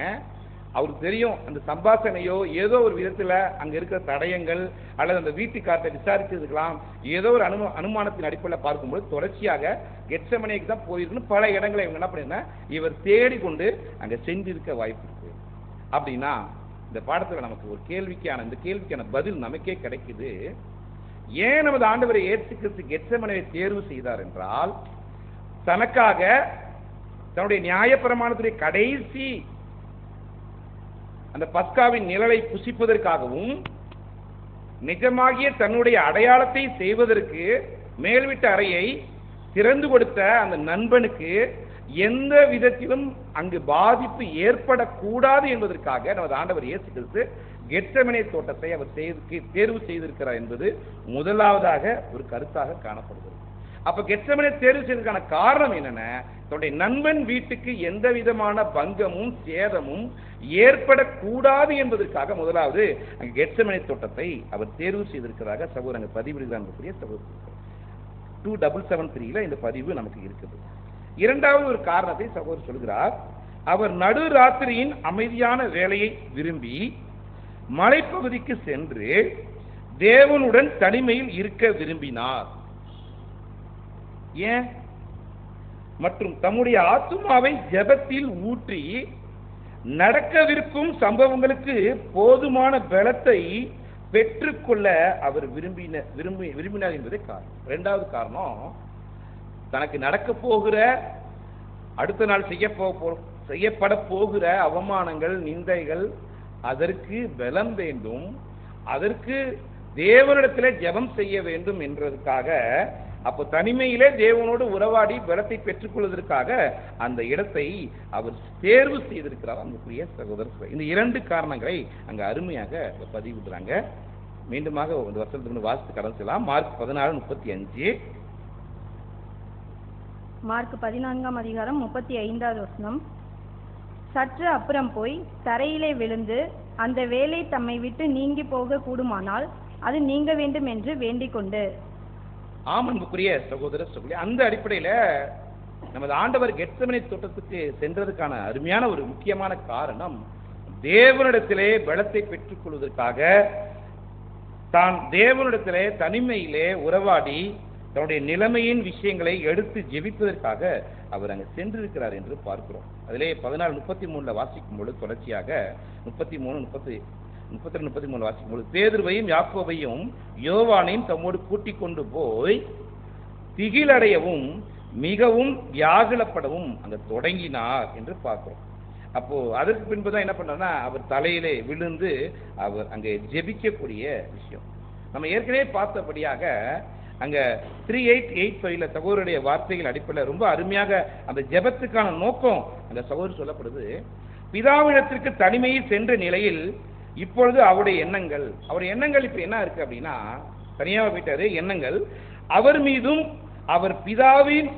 அவருக்கு தெரியும் அந்த சம்பாஷணையோ ஏதோ ஒரு விதத்துல அங்க இருக்கிற தடயங்கள் அல்லது அந்த வீட்டுக்காரத்தை விசாரிச்சதுக்கலாம் ஏதோ ஒரு அனுமானத்தின் அடிப்படையில் பார்க்கும்போது தொடர்ச்சியாக கெத்செமனேக்கு தான் போயிருக்குன்னு பல இடங்களை இவங்க என்ன பண்ணிருந்தா இவர் தேடிக்கொண்டு அங்க செஞ்சிருக்க வாய்ப்பு இருக்கு. அப்படின்னா இந்த பாடத்துல நமக்கு ஒரு கேள்விக்கான பதில் நமக்கே கிடைக்குது. ஏன் நமது ஆண்டவரை இயேசு கிறிஸ்து கெத்செமனேவை தேர்வு செய்தார் என்றால், தனக்காக தன்னுடைய நியாயப்பிரமாணத்துடைய கடைசி அந்த பஸ்காவின் நிழலை புசிப்பதற்காகவும் நிஜமாகிய தன்னுடைய அடையாளத்தை செய்வதற்கு மேல்விட்ட அறையை திறந்து கொடுத்த அந்த நண்பனுக்கு எந்த விதத்திலும் அங்கு பாதிப்பு ஏற்படக்கூடாது என்பதற்காக நமது ஆண்டவர் இயேசு கிறிஸ்து கெத்செமனே தோட்டத்தை அவர் தேர்வு செய்திருக்கிறார் என்பது முதலாவதாக ஒரு கருத்தாக காணப்படுகிறது. அப்ப கெத்செமனே தேர்வு செய்வதற்கான காரணம் என்னன்னா, தன்னுடைய நண்பன் வீட்டுக்கு எந்த விதமான பங்கமும் சேதமும் ஏற்படக்கூடாது என்பதற்காக முதலாவது அங்கு கெத்செமனே தோட்டத்தை அவர் தேர்வு செய்திருக்கிறதாக சகோதரங்க பதிவிடுகிறார். 2773 இந்த பதிவு நமக்கு இருக்குது. இரண்டாவது ஒரு காரணத்தை சகோதரர் சொல்கிறார். அவர் நடு ராத்திரியின் அமைதியான வேலையை விரும்பி மலைப்பகுதிக்கு சென்று தேவனுடன் தனிமையில் இருக்க விரும்பினார். ஏன்? மற்றும் தம்முடைய ஆத்துமாவை ஜெபத்தில் ஊற்றி நடக்கவிருக்கும் சம்பவங்களுக்கு போதுமான பலத்தை பெற்றுக்கொள்ள அவர் விரும்பினார் என்பதே காரணம். இரண்டாவது காரணம், தனக்கு நடக்க போகிற அடுத்த நாள் செய்யப்பட போகிற அவமானங்கள், நிந்தைகள், அதற்கு பலம் வேண்டும், அதற்கு தேவனிடத்திலே ஜெபம் செய்ய வேண்டும் என்றதுக்காக, அப்போ தனிமையிலே தேவனோடு உறவாடி பலத்தை பெற்றுக்கொள்வதற்காக அந்த இடத்தை அவர் தேர்வு செய்திருக்கிறார். அன்புக்குரிய சகோதரர், இந்த இரண்டு காரணங்களை அங்க அருமையாக பதிவிடுறாங்க. மீண்டுமாக இந்த வருஷத்துக்கு வாசித்து கடந்து செல்லலாம். மார்க் 14:35. மார்க் 14ஆம் அதிகாரம் 35வது வசனம். சற்று அப்புறம் போய் தரையிலே விழுந்து, அந்த வேலை தம்மை விட்டு நீங்கி போக கூடுமானால் அது நீங்க வேண்டும் என்று வேண்டிக் கொண்டு. ஆம் அன்புக்குரிய சகோதர சகோதரி, அந்த அடிப்படையில நமது ஆண்டவர் கெத்செமனே தோட்டத்துக்கு சென்றதுக்கான அருமையான ஒரு முக்கியமான காரணம், தேவனிடத்திலே பலத்தை பெற்றுக் கொள்வதற்காக, தான் தேவனிடத்திலே தனிமையிலே உறவாடி தன்னுடைய நிலைமையின் விஷயங்களை எடுத்து ஜெபிப்பதற்காக அவர் அங்கு சென்றிருக்கிறார் என்று பார்க்கிறோம். அதிலே 14:33 வாசிக்கும் பொழுது தொடர்ச்சியாக 32-33 வாசிக்கும் பொழுது, பேதுருவையும் யாக்கோபையும் யோவானையும் தம்மோடு கூட்டிக் கொண்டு போய் திகிலடையவும் மிகவும் வியாகுலப்படவும் அங்க தொடங்கினார் என்று பார்க்கிறோம். அப்போ அதற்கு பின்புதான் என்ன பண்றாருன்னா, அவர் தலையிலே விழுந்து அவர் அங்கே ஜெபிக்கக்கூடிய விஷயம். நம்ம ஏற்கனவே பார்த்தபடியாக அங்க 3885 சகோதரருடைய வார்த்தைகள் அடிப்படையில் ரொம்ப அருமையாக அந்த ஜெபத்துக்கான நோக்கம் அந்த சகோதரர் சொல்லப்படுது. பிதாவிடத்திற்கு தனிமையில் சென்ற நிலையில் இப்பொழுது அவருடைய எண்ணங்கள் இப்ப என்ன இருக்கு அப்படின்னா, தனியாக போயிட்டாரு. எண்ணங்கள் அவர் மீதும் அவர் பிதாவின்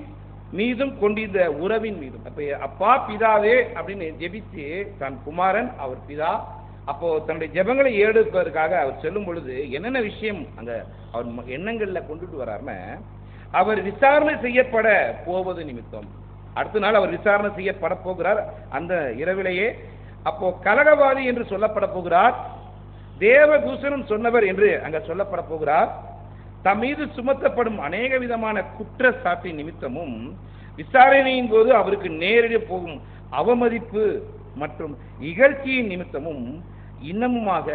மீதும் கொண்டிருந்த உறவின் மீதும். அப்ப அப்பா பிதாவே அப்படின்னு ஜெபிச்சு தன் குமாரன் அவர் பிதா, அப்போ தன்னுடைய ஜெபங்களை ஏடுப்பதற்காக அவர் செல்லும் பொழுது என்னென்ன விஷயம் அங்க அவர் எண்ணங்கள்ல கொண்டுட்டு வர்றாருன்னு, அவர் விசாரணை செய்யப்பட போவது நிமித்தம், அடுத்த நாள் அவர் விசாரணை செய்யப்பட போகிறார் அந்த இரவிலேயே. அப்போ கலகவாதி என்று சொல்லப்பட போகிறார், தேவ தூஷணம் சொன்னவர் என்று அங்க சொல்லப்பட போகிறார். தம் மீது சுமத்தப்படும் அநேக விதமான குற்றச்சாட்டின் நிமித்தமும் விசாரணையின் போது அவருக்கு நேரடி போகும் அவமதிப்பு மற்றும் இகழ்ச்சியின் நிமித்தமும் இன்னமுமாக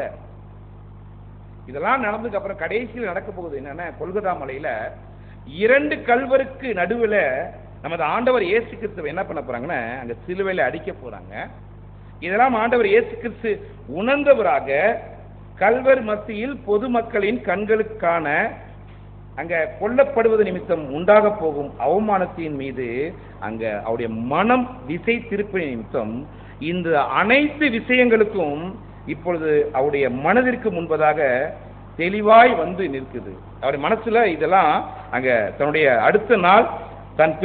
இதெல்லாம் நடந்ததுக்கு அப்புறம் கடைசியில் நடக்க போகுது என்னன்னா, கொல்கத்தா மலையில 2 கல்வருக்கு நடுவில் நமது ஆண்டவர் இயேசு கிறிஸ்துவை என்ன பண்ண போறாங்கன்னா, அங்க சிலுவையில அடிக்க போறாங்க. இதெல்லாம் ஆண்டவர் இயேசு கிறிஸ்து உணர்ந்தவராக கல்வர் மத்தியில் பொதுமக்களின் கண்களுக்கான அங்க கொல்லப்படுவது நிமித்தம் உண்டாக போகும் அவமானத்தின் மீது அங்க அவருடைய மனம் திசை திருப்பின நிமித்தம் இந்த அனைத்து விஷயங்களுக்கும் இப்பொழுது அவருடைய மனதிற்கு முன்பதாக தெளிவாய் வந்து நிற்குது. அவருடைய மனசுல இதெல்லாம் அங்க தன்னுடைய அடுத்த நாள் தன்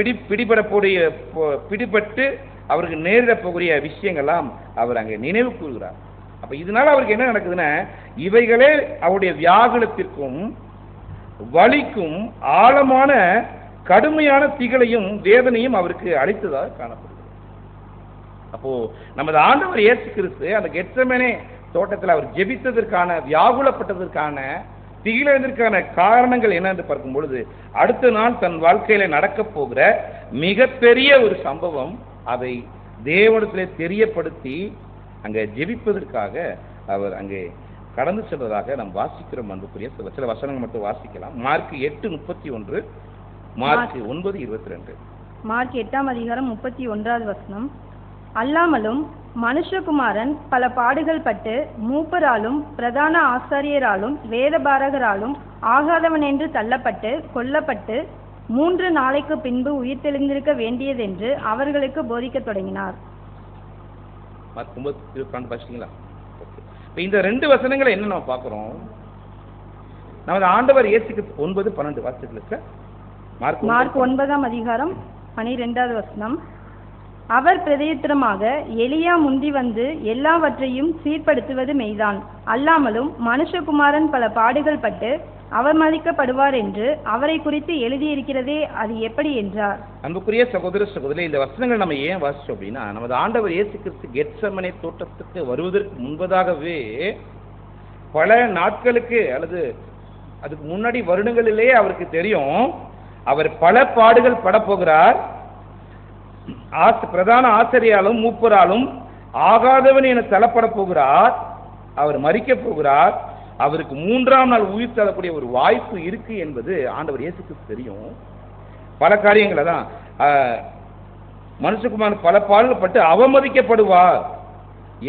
பிடிபட்டு அவருக்கு நேரிட போகிற விஷயங்கள்லாம் அவர் அங்க நினைவு கூறுகிறார். அப்ப இதனால அவருக்கு என்ன நடக்குதுன்னா, இவைகளே அவருடைய வியாகுலத்திற்கும் வலிக்கும் ஆழமான கடுமையான திகழையும் வேதனையும் அவருக்கு அளித்ததாக காணப்படுகிறது. அப்போ நமது ஆண்டவர் இயேசு கிறிஸ்து அந்த கெத்செமனே தோட்டத்தில் அவர் ஜெபித்ததற்கான வியாகுலப்பட்டதற்கான திகிலதற்கான காரணங்கள் என்ன என்று பார்க்கும் பொழுது, அடுத்த நாள் தன் வாழ்க்கையில நடக்க போகிற மிகப்பெரிய ஒரு சம்பவம், அதை தேவனிடத்திலே தெரியப்படுத்தி அங்கே ஜெபிப்பதற்காக அவர் அங்கே கடந்து செல்வதாக நாம் வாசிக்கிறோம். அன்புக்குரிய சில வசனங்கள் மட்டும் வாசிக்கலாம். Mark 8:31, mark 9:22. மார்க் 8ஆம் அதிகாரம் 31வது வசனம். அல்லாமலும் மனுஷகுமாரன் பல பாடுகள் பட்டு மூப்பராலும் பிரதான ஆசாரியராலும் வேதபாரகராலும் ஆகாதவன் என்று தள்ளப்பட்டு கொல்லப்பட்டு 3 நாளைக்கு பின்பு உயிர் தெளிந்திருக்க வேண்டியதென்று அவர்களுக்கு போதிக்க தொடங்கினார். இந்த 2 வசனங்களை என்ன நம்ம பார்க்கிறோம்? நமது ஆண்டவர் இயேசுக்கு 9:12 வாசித்துக்கு மார்க் 9ஆம் அதிகாரம் 12வது வசனம். அவர் பிரதியுத்தரமாக, எலியா முந்தி வந்து எல்லாவற்றையும் சீர்படுத்துவது மெய்தான், அல்லாமலும் மனுஷகுமாரன் பல பாடுகள் பட்டு அவமதிக்கப்படுவார் என்று அவரை குறித்து எழுதியிருக்கிறதே, அது எப்படி என்றார். அன்புக்குரிய சகோதர சகோதரி, இந்த வசனங்கள் நம்ம ஏன் வாசிச்சோம் அப்படின்னா, நமது ஆண்டவர் இயேசு கிறிஸ்து கெத்செமனே தோட்டத்துக்கு வருவதற்கு முன்பதாகவே பல நாட்களுக்கு அல்லது அதுக்கு முன்னாடி வருடங்களிலேயே அவருக்கு தெரியும் அவர் பல பாடுகள் பட போகிறார். பிரதான ஆசிரியராலும் மூப்பராலும் ஆகாதவன் என தள்ளப்பட போகிறார், அவர் மரிக்க போகிறார், அவருக்கு 3ஆம் நாள் உயிர் தரக்கூடிய ஒரு வாய்ப்பு இருக்கு என்பது ஆண்டவர் இயேசுக்கு தெரியும். பல காரியங்களை தான் மனுஷகுமாரன் பல பாடுபட்டு அவமதிக்கப்படுவார்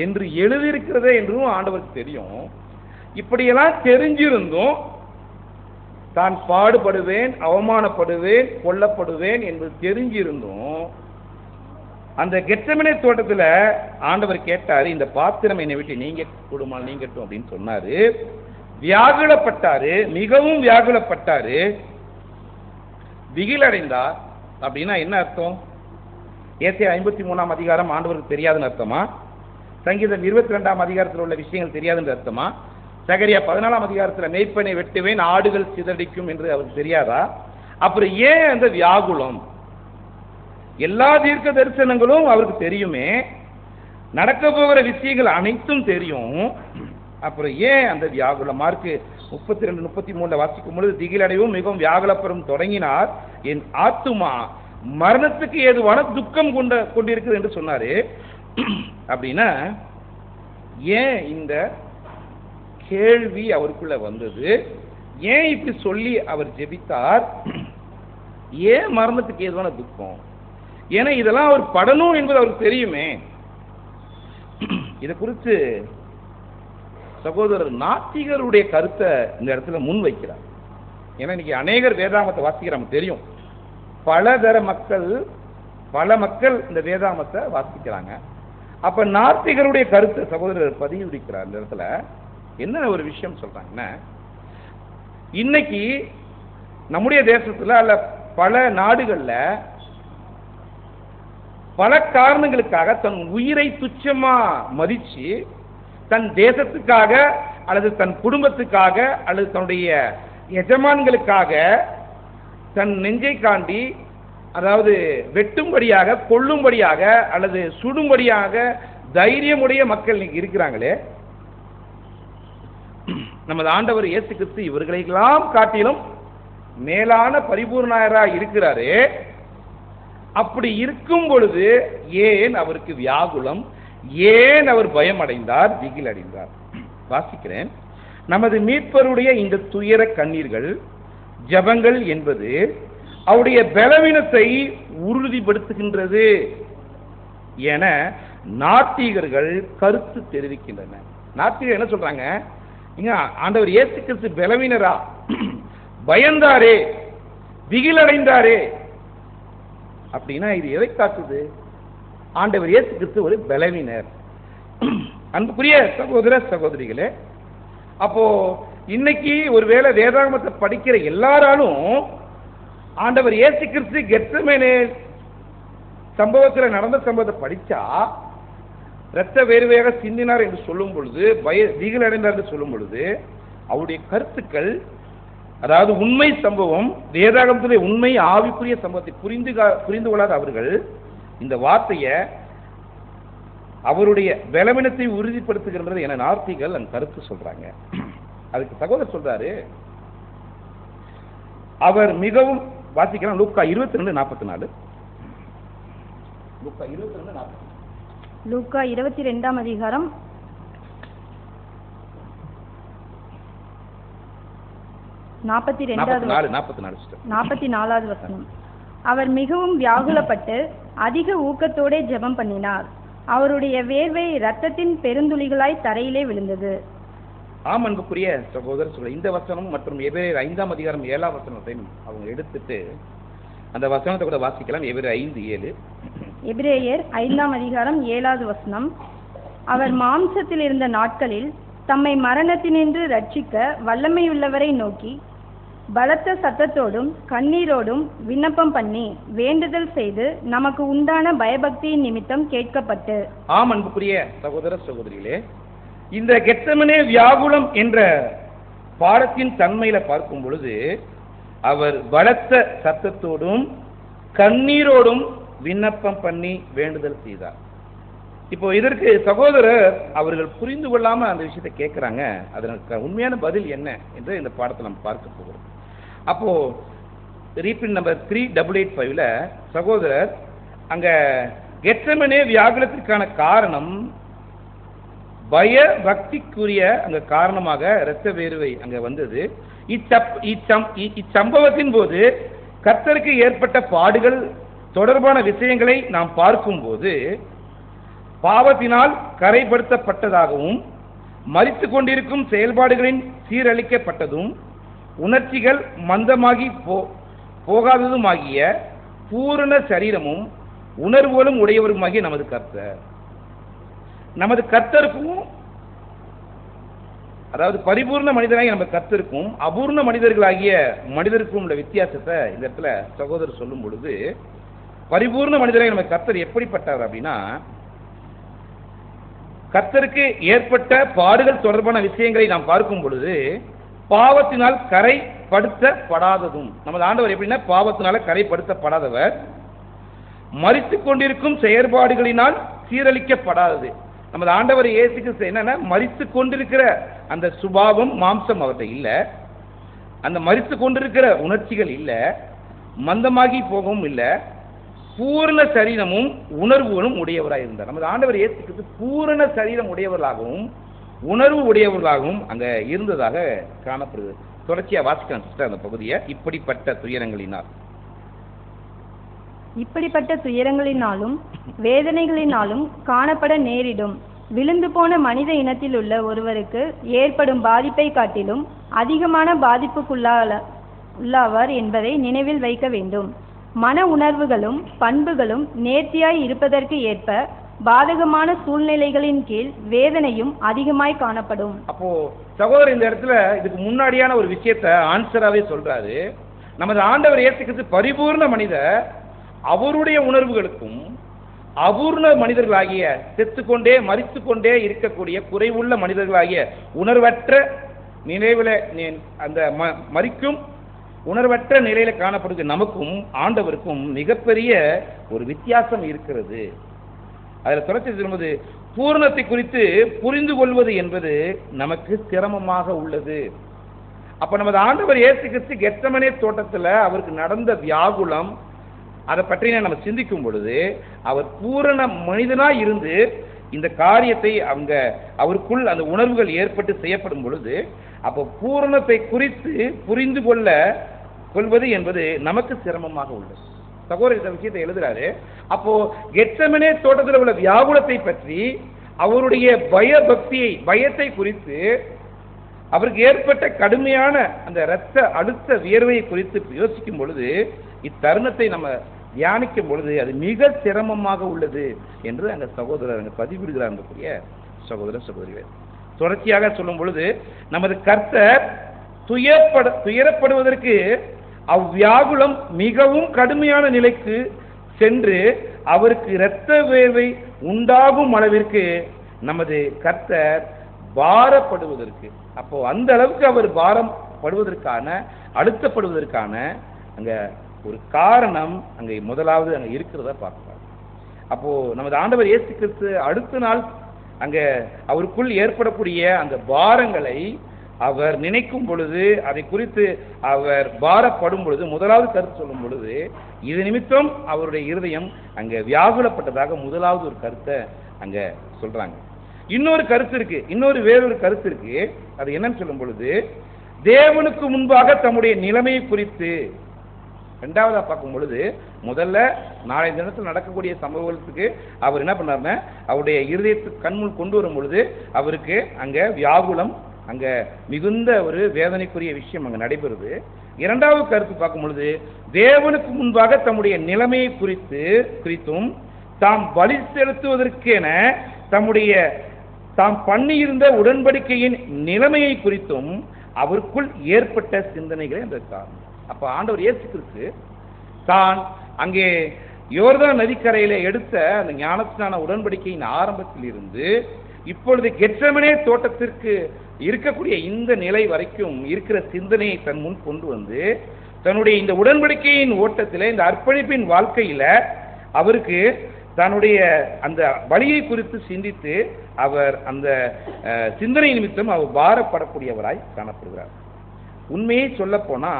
என்று எழுதியிருக்கிறதே என்றும் ஆண்டவருக்கு தெரியும். இப்படியெல்லாம் தெரிஞ்சிருந்தும் தான் பாடுபடுவேன், அவமானப்படுவேன், கொல்லப்படுவேன் என்பது தெரிஞ்சிருந்தும் அந்த கெத்செமனே தோட்டத்தில் ஆண்டவர் கேட்டாரு, இந்த பாத்திரம் என்னை விட்டு நீங்க கூடுமானால் நீங்கட்டும் அப்படின்னு சொன்னாரு. வியாகுலப்பட்டாரு, மிகவும் வியாகுலப்பட்டாரு, திகிலடைந்தார். அப்படின்னா என்ன அர்த்தம்? ஏசாயா 53ஆம் அதிகாரம் ஆண்டவருக்கு தெரியாதுன்னு அர்த்தமா? சங்கீதம் 22ஆம் அதிகாரத்தில் உள்ள விஷயங்கள் தெரியாதுன்னு அர்த்தமா? சகரியா 14ஆம் அதிகாரத்தில் மேய்ப்பனை வெட்டுவேன், ஆடுகள் சிதறடிக்கும் என்று அவருக்கு தெரியாதா? அப்புறம் ஏன் அந்த வியாகுலம்? எல்லா தீர்க்க தரிசனங்களும் அவருக்கு தெரியுமே, நடக்க போகிற விஷயங்கள் அனைத்தும் தெரியும். அப்புறம் ஏன் அந்த வியாகுலம்? மார்க்கு 32-33 வாசிக்கும் பொழுது, திகிலடைவும் மிகவும் வியாகுலப்பெறும் தொடங்கினார், என் ஆத்துமா மரணத்துக்கு ஏதுவான துக்கம் கொண்டிருக்குது என்று சொன்னாரு. அப்படின்னா ஏன் இந்த கேள்வி அவருக்குள்ள வந்தது? ஏன் இப்படி சொல்லி அவர் ஜெபித்தார்? ஏன் மரணத்துக்கு ஏதுவான துக்கம்? ஏன்னா இதெல்லாம் அவர் படணும் என்பது அவருக்கு தெரியுமே. இதை குறித்து சகோதரர் நாத்திகருடைய கருத்தை இந்த இடத்துல முன் வைக்கிறார். ஏன்னா இன்னைக்கு அநேகர் வேதாகமத்தை வாசிக்கிற நமக்கு தெரியும். பல மக்கள் இந்த வேதாகமத்தை வாசிக்கிறாங்க. அப்ப நாத்திகருடைய கருத்தை சகோதரர் பதிவிடுக்கிறார். இந்த இடத்துல என்ன ஒரு விஷயம் சொல்றாங்கன்னா, இன்னைக்கு நம்முடைய தேசத்துல அல்ல பல நாடுகள்ல பல காரணங்களுக்காக தன் உயிரை துச்சமா மதிச்சு தன் தேசத்துக்காக அல்லது தன் குடும்பத்துக்காக அல்லது தன்னுடைய எஜமான்களுக்காக தன் நெஞ்சை காண்டி, அதாவது வெட்டும்படியாக, கொல்லும்படியாக அல்லது சுடும்படியாக தைரியமுடைய மக்கள் இன்னைக்கு இருக்கிறாங்களே, நமது ஆண்டவர் இயேசு கிறிஸ்து இவர்களெல்லாம் காட்டிலும் மேலான பரிபூர்ணராக இருக்கிறாரே. அப்படி இருக்கும் பொழுது ஏன் அவருக்கு வியாகுலம்? ஏன் அவர் பயம் அடைந்தார், திகில் அடைந்தார்? வாசிக்கிறேன். நமது மீட்பருடைய இந்த துயர கண்ணீர்கள், ஜபங்கள் என்பது அவருடைய பலவீனத்தை உறுதிப்படுத்துகின்றது என நாத்திகர்கள் கருத்து தெரிவிக்கின்றனர். நாத்திகர் என்ன சொல்றாங்க? ஆண்டவர் இயேசு கிறிஸ்து பலவீனரா? பயந்தாரே, திகிலடைந்தாரே அப்படின்னா இது எதை காட்டுது? ஆண்டவர் இயேசு கிறிஸ்து ஒரு பலவீனர். அன்புக்குரிய சகோதர சகோதரிகளே, அப்போ இன்னைக்கு ஒருவேளை வேதாகமத்தை படிக்கிற எல்லாராலும் ஆண்டவர் இயேசு கிறிஸ்து கெத்செமனே சம்பவத்தில் நடந்த சம்பவத்தை படிச்சா இரத்த வேர்வையாக சிந்தினார் என்று சொல்லும் பொழுது, திகில் அடைந்தார் என்று சொல்லும் பொழுது, அவருடைய கருத்துக்கள், அதாவது உண்மை சம்பவம், வேதாகமத்திலே உண்மை ஆவிக்குரிய சம்பவத்தை புரிந்து கொள்ளாத அவர்கள் இந்த வார்த்தையை அவருடைய பலவீனத்தை உறுதிப்படுத்துகின்றது என நாத்திகள் அந்த கருத்து சொல்றாங்க. அதுக்கு சகோதரர் சொல்றாரு, அவர் மிகவும் வாசிக்கலாம். லூக்கா 22:44. லூக்கா 22ஆம் அதிகாரம் 44வது வசனம். அவர் மிகவும் வியாகுலப்பட்டு அதிக ஊக்கத்தோட ஜெபம் பண்ணினார். அவருடைய வேர்வை இரத்தத்தின் பெருந்துளிகளாய் தரையிலே விழுந்தது. ஆம் அன்புக்குரிய சகோதரர் சொல்ல, இந்த வசனம் மற்றும் எபிரேயர் 5ஆம் அதிகாரம் 7ஆம் வசனத்தை அவங்க எடுத்துட்டு அந்த வசனத்தை கூட வாசிக்கலாம். எபிரேயர் 5:7. எபிரேயர் 5ஆம் அதிகாரம் 7வது வசனம். அவர் மாம்சத்தில் இருந்த நாட்களில் தம்மை மரணத்தினின்று ரட்சிக்க வல்லமையுள்ளவரை நோக்கி பலத்த சத்தத்தோடும் கண்ணீரோடும் விண்ணப்பம் பண்ணி வேண்டுதல் செய்து நமக்கு உண்டான பயபக்தியின் நிமித்தம் கேட்கப்பட்டு. ஆம் அன்புக்குரிய சகோதர சகோதரிகளே, இந்த கெத்செமனே வியாகுலம் என்ற பாடத்தின் தன்மையில பார்க்கும் பொழுது அவர் பலத்த சத்தத்தோடும் கண்ணீரோடும் விண்ணப்பம் பண்ணி வேண்டுதல் செய்தார். இப்போ இதற்கு சகோதரர் அவர்கள் புரிந்து கொள்ளாம அந்த விஷயத்தை கேட்கிறாங்க. அதற்கு உண்மையான பதில் என்ன என்று இந்த பாடத்தை நம்ம பார்க்க போகிறோம். அப்போ ரீபின் நம்பர் 3885ல சகோதரர் அங்க கெத்செமனே வியாகுலத்திற்கான காரணம் பய பக்திக்குரிய அங்க காரணமாக இரத்த வேர்வை அங்க வந்தது. இச்சம்பவத்தின் போது கர்த்தருக்கு ஏற்பட்ட பாடுகள் தொடர்பான விஷயங்களை நாம் பார்க்கும்போது பாவத்தினால் கரைப்படுத்தப்பட்டதாகவும் மரித்து கொண்டிருக்கும் செயல்பாடுகளின் சீரழிக்கப்பட்டதும் உணர்ச்சிகள் மந்தமாகி போகாததுமாகிய பூரண சரீரமும் உணர்வுகளும் உடையவருமாகிய நமது கர்த்தருக்கும், அதாவது பரிபூர்ண மனிதனாகிய நம்ம கர்த்தருக்கும் அபூர்ண மனிதர்களாகிய மனிதருக்கும் உள்ள வித்தியாசத்தை இந்த இடத்துல சகோதரர் சொல்லும் பொழுது, பரிபூர்ண மனிதனாகிய நம்ம கர்த்தர் எப்படிப்பட்டவர் அப்படின்னா, கர்த்தருக்கு ஏற்பட்ட பாடுகள் தொடர்பான விஷயங்களை நாம் பார்க்கும் பொழுது பாவத்தினால் கரைப்படுத்தப்படாததும், நமது ஆண்டவர் எப்படின்னா பாவத்தினால கரைப்படுத்தப்படாதவர், மரித்து கொண்டிருக்கும் செயற்பாடுகளினால் சீரழிக்கப்படாதது. நமது ஆண்டவர் இயேசு கிறிஸ்து என்னன்னா மரித்து கொண்டிருக்கிற அந்த சுபாவம் மாம்சம் அவர்கிட்ட இல்ல, அந்த மரித்து கொண்டிருக்கிற உணர்ச்சிகள் இல்ல, மந்தமாகி போகவும் இல்ல, பூரண சரீரமும் உணர்வுகளும் உடையவராக இருந்தார். நமது ஆண்டவர் இயேசு கிறிஸ்து பூரண சரீரம் உடையவர்களாகவும் உணர்வு உடையவர்களாகவும் அங்க இருந்ததாக காணப்படுது. தொடர்ச்சியா வாசிக்கலாம் சிஸ்டர் அந்த பகுதியை. இப்படிப்பட்ட துயரங்களினாலும் வேதனைகளினாலும் காணப்பட நேரிடும். விழுந்து போன மனித இனத்தில் உள்ள ஒருவருக்கு ஏற்படும் பாதிப்பை காட்டிலும் அதிகமான பாதிப்புக்குள்ளாவார் என்பதை நினைவில் வைக்க வேண்டும். மன உணர்வுகளும் பண்புகளும் நேர்த்தியாய் இருப்பதற்கு ஏற்ப பாதகமான சூழ்நிலைகளின் கீழ் வேதனையும் அதிகமாய் காணப்படும். அப்போ சகோதரர் இந்த இடத்துல இதுக்கு முன்னாடியான ஒரு விஷயத்தை ஆன்சராகவே சொல்றாரு. நமது ஆண்டவர் இயேசு கிறிஸ்து பரிபூர்ண மனிதர், அவருடைய உணர்வுகளுக்கும் அபூர்ண மனிதர்களாகிய செத்துக்கொண்டே மரித்து கொண்டே இருக்கக்கூடிய குறைவுள்ள மனிதர்களாகிய உணர்வற்ற நினைவில் அந்த மரிக்கும் உணர்வற்ற நிலையில காணப்படுகிற நமக்கும் ஆண்டவருக்கும் மிகப்பெரிய ஒரு வித்தியாசம் இருக்கிறது. அதில் தொடர்ச்சி சொல்லும்போது பூரணத்தை குறித்து புரிந்து கொள்வது என்பது நமக்கு சிரமமாக உள்ளது. அப்ப நமது ஆண்டவர் இயேசு கிறிஸ்து கெத்செமனே தோட்டத்தில் அவருக்கு நடந்த வியாகுலம் அதை பற்றி நம்ம சிந்திக்கும் பொழுது அவர் பூரண மனிதனாய் இருந்து இந்த காரியத்தை அவருக்குள் அந்த உணர்வுகள் ஏற்பட்டு செய்யப்படும் பொழுது அப்போ பூரணத்தை குறித்து புரிந்து கொள்வது என்பது நமக்கு சிரமமாக உள்ளது. சகோதரர் இந்த விஷயத்தை எழுதுறாரு. அப்போ கெத்செமனே தோட்டத்தில் உள்ள வியாகுலத்தை பற்றி அவருடைய பயத்தை குறித்து அவருக்கு ஏற்பட்ட கடுமையான அந்த இரத்த அழுத்த வியர்வையை குறித்து யோசிக்கும் பொழுது இத்தருணத்தை நம்ம தியானிக்கும் பொழுது அது மிக சிரமமாக உள்ளது என்று அந்த சகோதரர் அங்கே பதிவிடுகிறார். சகோதர சகோதரிகள் தொடர்ச்சியாக சொல்லும் பொழுது நமது கர்த்தர் துயரப்படுவதற்கு அவ்வியாகுலம் மிகவும் கடுமையான நிலைக்கு சென்று அவருக்கு இரத்த வேர்வை உண்டாகும் அளவிற்கு நமது கர்த்தர் பாரப்படுவதற்கு, அப்போ அந்த அளவுக்கு அவர் பாரப்படுவதற்கான அழுத்தப்படுவதற்கான அங்க ஒரு காரணம் அங்கே முதலாவது அங்க இருக்கிறத பார்க்கலாம். அப்போ நமது ஆண்டவர் இயேசு கிறிஸ்து அடுத்த நாள் அங்க அவருக்குள் ஏற்படக்கூடிய அந்த பாரங்களை அவர் நினைக்கும் பொழுது, அதை குறித்து அவர் பாரப்படும் பொழுது, முதலாவது கருத்து சொல்லும் பொழுது இது நிமித்தம் அவருடைய இருதயம் அங்க வியாகுலப்பட்டதாக முதலாவது ஒரு கருத்தை அங்க சொல்றாங்க. இன்னொரு கருத்து இருக்கு, வேறொரு கருத்து இருக்கு. அது என்னன்னு சொல்லும் பொழுது தேவனுக்கு முன்பாக தம்முடைய நிலைமையை குறித்து இரண்டாவதா பார்க்கும் பொழுது முதல்ல நாளைய தினத்தில் நடக்கக்கூடிய சம்பவத்துக்கு அவர் என்ன பண்ணாருன்னா அவருடைய இருதயத்துக்கு கண்முன் கொண்டு வரும் பொழுது அவருக்கு அங்க வியாகுலம் அங்க மிகுந்த ஒரு வேதனைக்குரிய விஷயம் அங்க நடைபெறுது. இரண்டாவது கருத்து பார்க்கும் பொழுது தேவனுக்கு முன்பாக தம்முடைய நிலைமையை குறித்தும் தாம் பலி செலுத்துவதற்கென தாம் பண்ணியிருந்த உடன்படிக்கையின் நிலைமையை குறித்தும் அவருக்குள் ஏற்பட்ட சிந்தனைகளே அந்த காரணம். அப்ப ஆண்டவர் இயேசு கிறிஸ்து தான் அங்கே யோர்தான் நதிக்கரையில எடுத்த அந்த ஞானஸ்நான உடன்படிக்கையின் ஆரம்பத்தில் இருந்து இப்பொழுது கெத்செமனே தோட்டத்திற்கு இருக்கக்கூடிய இந்த நிலை வரைக்கும் இருக்கிற சிந்தனையை தன் முன் கொண்டு வந்து தன்னுடைய இந்த உடன்படிக்கையின் ஓட்டத்தில் இந்த அர்ப்பணிப்பின் வாழ்க்கையில அவருக்கு தன்னுடைய அந்த பலியை குறித்து சிந்தித்து அவர் அந்த சிந்தனை நிமித்தம் அவர் பாரப்படக்கூடியவராய் காணப்படுகிறார். உண்மையை சொல்ல போனா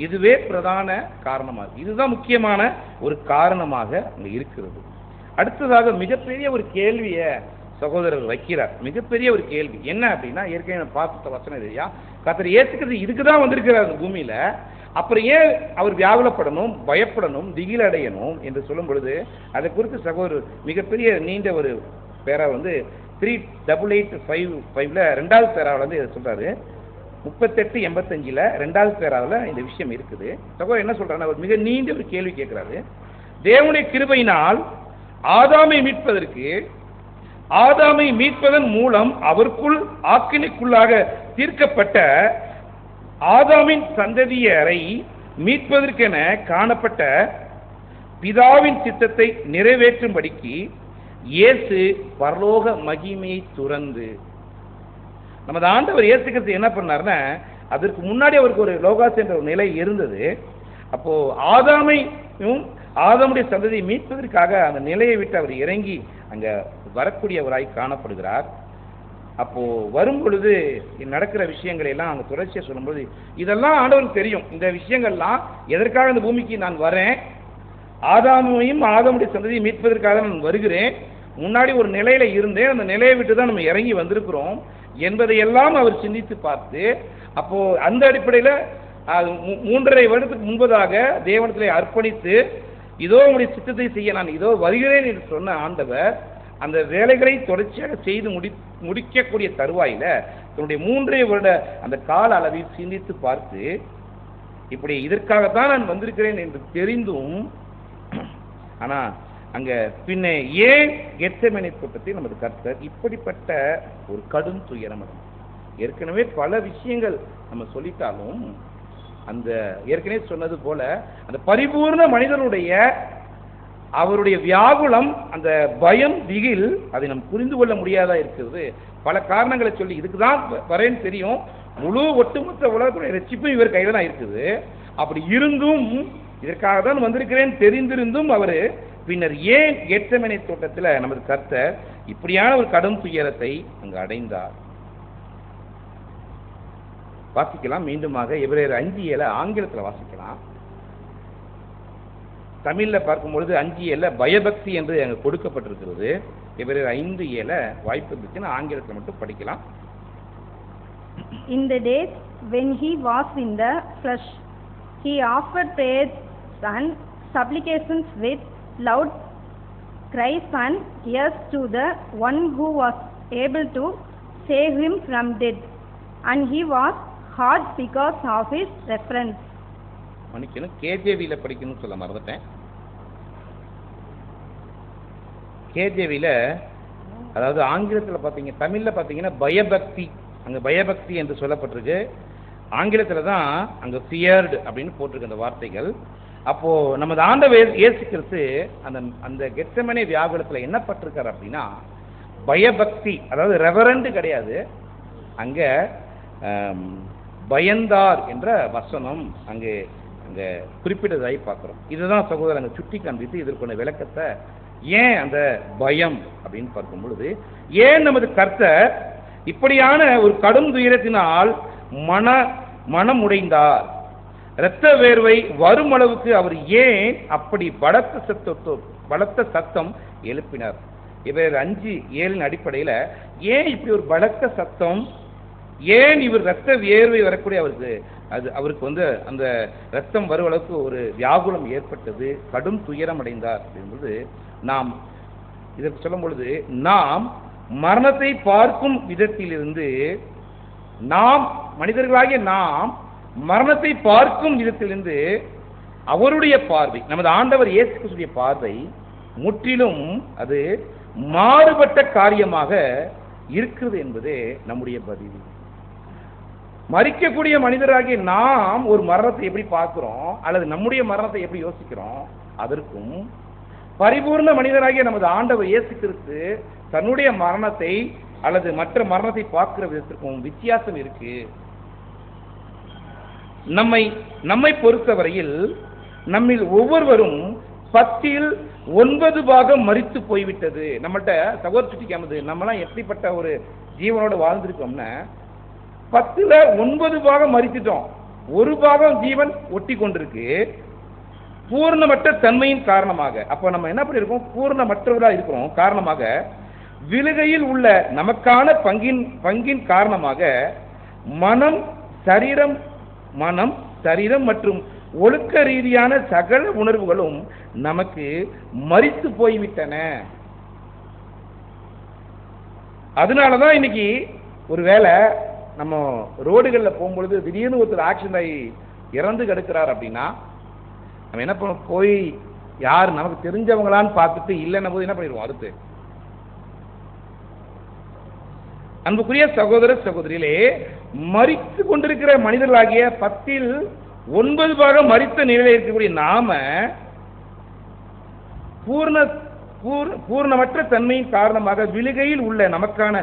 இதுவே பிரதான காரணமாக, இதுதான் முக்கியமான ஒரு காரணமாக அங்க இருக்கிறது. அடுத்ததாக மிகப்பெரிய ஒரு கேள்வியை சகோதரர் வைக்கிறார். மிகப்பெரிய ஒரு கேள்வி என்ன அப்படின்னா, ஏற்கனவே பார்த்த வசனம் இல்லையா, கர்த்தர் இயேசுக்கிறது இதுக்கு தான் வந்திருக்கிறார் அந்த பூமியில, அப்புறம் ஏன் அவர் வியாகுலப்படணும், பயப்படணும், திகில் அடையணும் என்று சொல்லும் பொழுது அதை குறித்து சகோதரர் மிகப்பெரிய நீண்ட ஒரு பேரா 3885 2வது பேராவில் இதை சொல்றாரு. 3885 2வது பேராவில் இந்த விஷயம் இருக்குது. சகோதரர் என்ன சொல்றாரு, அவர் மிக நீண்ட ஒரு கேள்வி கேட்கிறாரு. தேவனுடைய கிருபையினால் ஆதாமை மீட்பதன் மூலம் அவருக்குள் ஆக்கினைக்குள்ளாக தீர்க்கப்பட்ட ஆதாமின் சந்ததியரை மீட்பதற்கென காணப்பட்ட பிதாவின் சித்தத்தை நிறைவேற்றும்படிக்கு இயேசு பரலோக மகிமையை துறந்து, நமது ஆண்டவர் இயேசு கிறிஸ்து என்ன பண்ணார்னா, அதற்கு முன்னாடி அவருக்கு ஒரு லோகாஸ் என்ற ஒரு நிலை இருந்தது. அப்போ ஆதாமுடைய சந்ததியை மீட்பதற்காக அந்த நிலையை விட்டு அவர் இறங்கி அங்க வரக்கூடியவராய் காணப்படுகிறார். அப்போ வரும் பொழுது நடக்கிற விஷயங்களை எல்லாம் அங்க தொடர்ச்சியா சொல்லும்போது இதெல்லாம் ஆண்டவருக்கு தெரியும். இந்த விஷயங்கள்லாம் எதற்காக இந்த பூமிக்கு நான் வரேன், ஆதாமுடைய சந்ததியை மீட்பதற்காக நான் வருகிறேன், முன்னாடி ஒரு நிலையில இருந்தேன், அந்த நிலையை விட்டு தான் நம்ம இறங்கி வந்திருக்கிறோம் என்பதையெல்லாம் அவர் சிந்தித்து பார்த்து, அப்போ அந்த அடிப்படையில் 3.5 வருடத்துக்கு முன்பதாக தேவனத்திலே அர்ப்பணித்து இதோ உங்களுடைய சித்தத்தை செய்ய நான் இதோ வருகிறேன் என்று சொன்ன ஆண்டவர் அந்த வேலைகளை தொடர்ச்சியாக செய்து முடிக்கக்கூடிய தருவாயில தன்னுடைய 3.5 வருட அந்த கால அளவில் சிந்தித்து பார்த்து, இப்படி இதற்காகத்தான் நான் வந்திருக்கிறேன் என்று தெரிந்தும், ஆனா அங்க பின்ன ஏன் கெத்செமனே தோட்டத்தில் நமது கர்த்தர் இப்படிப்பட்ட ஒரு கடும் துயரம், ஏற்கனவே பல விஷயங்கள் நம்ம சொல்லிட்டாலும் அந்த ஏற்கனவே சொன்னது போல அந்த பரிபூர்ண மனிதனுடைய அவருடைய வியாகுலம், அந்த பயம், திகில், அதை நம்ம புரிந்து கொள்ள முடியாதா இருக்கிறது. பல காரணங்களை சொல்லி இதுக்கு தான் வரேன்னு தெரியும், முழு ஒட்டுமொத்த உலகத்துடைய ரட்சிப்பும் இவர் கையில் தான் இருக்குது. அப்படி இருந்தும் இதற்காக தான் வந்திருக்கிறேன் தெரிந்திருந்தும் அவர் பின்னர் ஏன் கெத்செமனே தோட்டத்தில் நமது கர்த்தர் இப்படியான ஒரு கடும் துயரத்தை அங்கு அடைந்தார். வாசிக்கலாம் மீண்டுமாக எபிரேயர் 5:7 ஆங்கிலத்தில் வாசிக்கலாம். தமிழ்ல பார்க்கும்பொழுது 5:7 பயபக்தி என்று அங்கு கொடுக்கப்பட்டிருக்கிறது. எபிரேயர் 5:7 வாய்ப்பு இருந்துச்சுன்னா ஆங்கிலத்தில் மட்டும் படிக்கலாம். In the days when he was in the flesh, he offered prayers and supplications with loud cries and tears to the one who was able to save him from death, and he was hard because of his reference. மன்னிக்கணும், கேஜேவியில படிக்கணும்னு சொல்ல மறந்துட்டேன். கேஜேவியில அதாவது ஆங்கிலத்தில் பார்த்தீங்க, தமிழில் பார்த்தீங்கன்னா பயபக்தி, அங்கே பயபக்தி என்று சொல்லப்பட்டிருக்கு. ஆங்கிலத்தில் தான் அங்கே ஃபியர்டு அப்படின்னு போட்டிருக்கு அந்த வார்த்தைகள். அப்போ நமது ஆண்டவர் இயேசு கிறிஸ்து அந்த கெத்செமனே வியாகுலத்தில் என்ன பட்டிருக்கார் அப்படின்னா பயபக்தி, அதாவது ரெவரண்ட் கிடையாது, அங்கே பயந்தார் என்ற வசனம் அங்கே அங்கே குறிப்பிட்டதாய் பார்க்குறோம். இதுதான் சகோதரர் அங்கே சுட்டி காண்பித்து இதற்கான விளக்கத்தை, ஏன் அந்த பயம் அப்படின்னு பார்க்கும் பொழுது, ஏன் நமது கர்த்தர் இப்படியான ஒரு கடும் துயரத்தினால் மனம் உடைந்தார், இரத்த வேர்வை வரும் அளவுக்கு அவர் ஏன் அப்படி பலத்த சத்தம் எழுப்பினார். இவர் 5:7 அடிப்படையில் ஏன் இப்படி ஒரு பலத்த சத்தம், ஏன் இவர் இரத்த வேர்வை வரக்கூடிய அவருக்கு அந்த ரத்தம் வரும் அளவுக்கு ஒரு வியாகுலம் ஏற்பட்டது, கடும் துயரம் அடைந்தார் என்பது நாம் இதற்கு சொல்லும் பொழுது, நாம் மரணத்தை பார்க்கும் விதத்திலிருந்து, நாம் மனிதர்களாகிய நாம் மரணத்தை பார்க்கும் விதத்திலிருந்து அவருடைய பார்வை, நமது ஆண்டவர் இயேசு கிறிஸ்துவின் பார்வை முற்றிலும் அது மாறுபட்ட காரியமாக இருக்கிறது என்பதே நம்முடைய பதிவு. மரிக்கக்கூடிய மனிதராகிய நாம் ஒரு மரணத்தை எப்படி பார்க்கிறோம் அல்லது நம்முடைய மரணத்தை எப்படி யோசிக்கிறோம், அதற்கும் பரிபூர்ண மனிதராகிய நமது ஆண்டவர் இயேசு கிறிஸ்து தன்னுடைய மரணத்தை அல்லது மற்ற மரணத்தை பார்க்கிற விதத்திற்கும் வித்தியாசம் இருக்கு. நம்மை பொறுத்தவரையில் நம்மில் ஒவ்வொருவரும் 10ல் 9 பாகம் மரித்து போய்விட்டது. நம்மள்கிட்ட சகோதர சுட்டிக்காமது நம்மளாம் எப்படிப்பட்ட ஒரு ஜீவனோடு வாழ்ந்திருக்கோம்னா 10ல் 9 பாகம் மரித்துட்டோம், 1 பாகம் ஜீவன் ஒட்டி கொண்டிருக்கு. பூர்ணமற்ற தன்மையின் காரணமாக. அப்ப நம்ம என்ன பண்ணிருக்கோம்? பூர்ணமற்றவர்களா இருக்கிறோம். காரணமாக விழுகையில் உள்ள நமக்கான பங்கின் காரணமாக மனம் சரீரம் மற்றும் ஒழுக்க ரீதியான சகல உணர்வுகளும் நமக்கு மரித்து போய்விட்டன. அதனாலதான் இன்னைக்கு ஒருவேளை நம்ம ரோடுகளில் போகும்பொழுது திடீர்னு ஒருத்தர் ஆக்சிடென்ட் ஆகி இறந்து கிடக்கிறார் அப்படின்னா நம்ம என்ன பண்ண போய் யார் நமக்கு தெரிஞ்சவங்களான்னு பார்த்துட்டு இல்லைன்ன போது என்ன பண்ணிடுவோம்? அடுத்து அன்புக்குரிய சகோதர சகோதரிகளே, மரித்து கொண்டிருக்கிற மனிதர்களாகிய 10ல் 9 பாகம் மரித்த நிலையில் இருக்கக்கூடிய நாம பூர்ணமற்ற தன்மையின் காரணமாக விழுகையில் உள்ள நமக்கான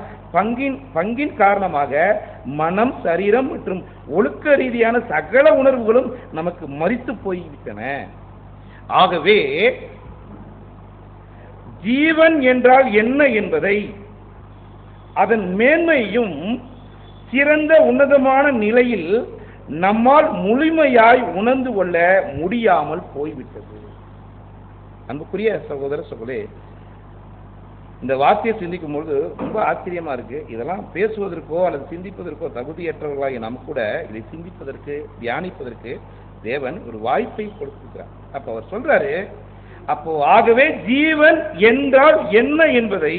பங்கின் காரணமாக மனம் சரீரம் மற்றும் ஒழுக்க ரீதியான சகல உணர்வுகளும் நமக்கு மரித்து போய்விட்டன. ஆகவே ஜீவன் என்றால் என்ன என்பதை அதன் மேன்மையும் சிறந்த உன்னதமான நிலையில் நம்மால் முழுமையாய் உணர்ந்து கொள்ள முடியாமல் போய்விட்டது. அன்புக்குரிய சகோதர சகோதரே, இந்த வார்த்தையை சிந்திக்கும் பொழுது ரொம்ப ஆச்சரியமா இருக்கு. இதெல்லாம் பேசுவதற்கோ அல்லது சிந்திப்பதற்கோ தகுதியற்றவர்களாகி நாம் கூட இதை சிந்திப்பதற்கு தியானிப்பதற்கு தேவன் ஒரு வாய்ப்பை கொடுத்திருக்கிறார். அப்ப அவர் சொல்றாரு, அப்போ ஆகவே ஜீவன் என்றால் என்ன என்பதை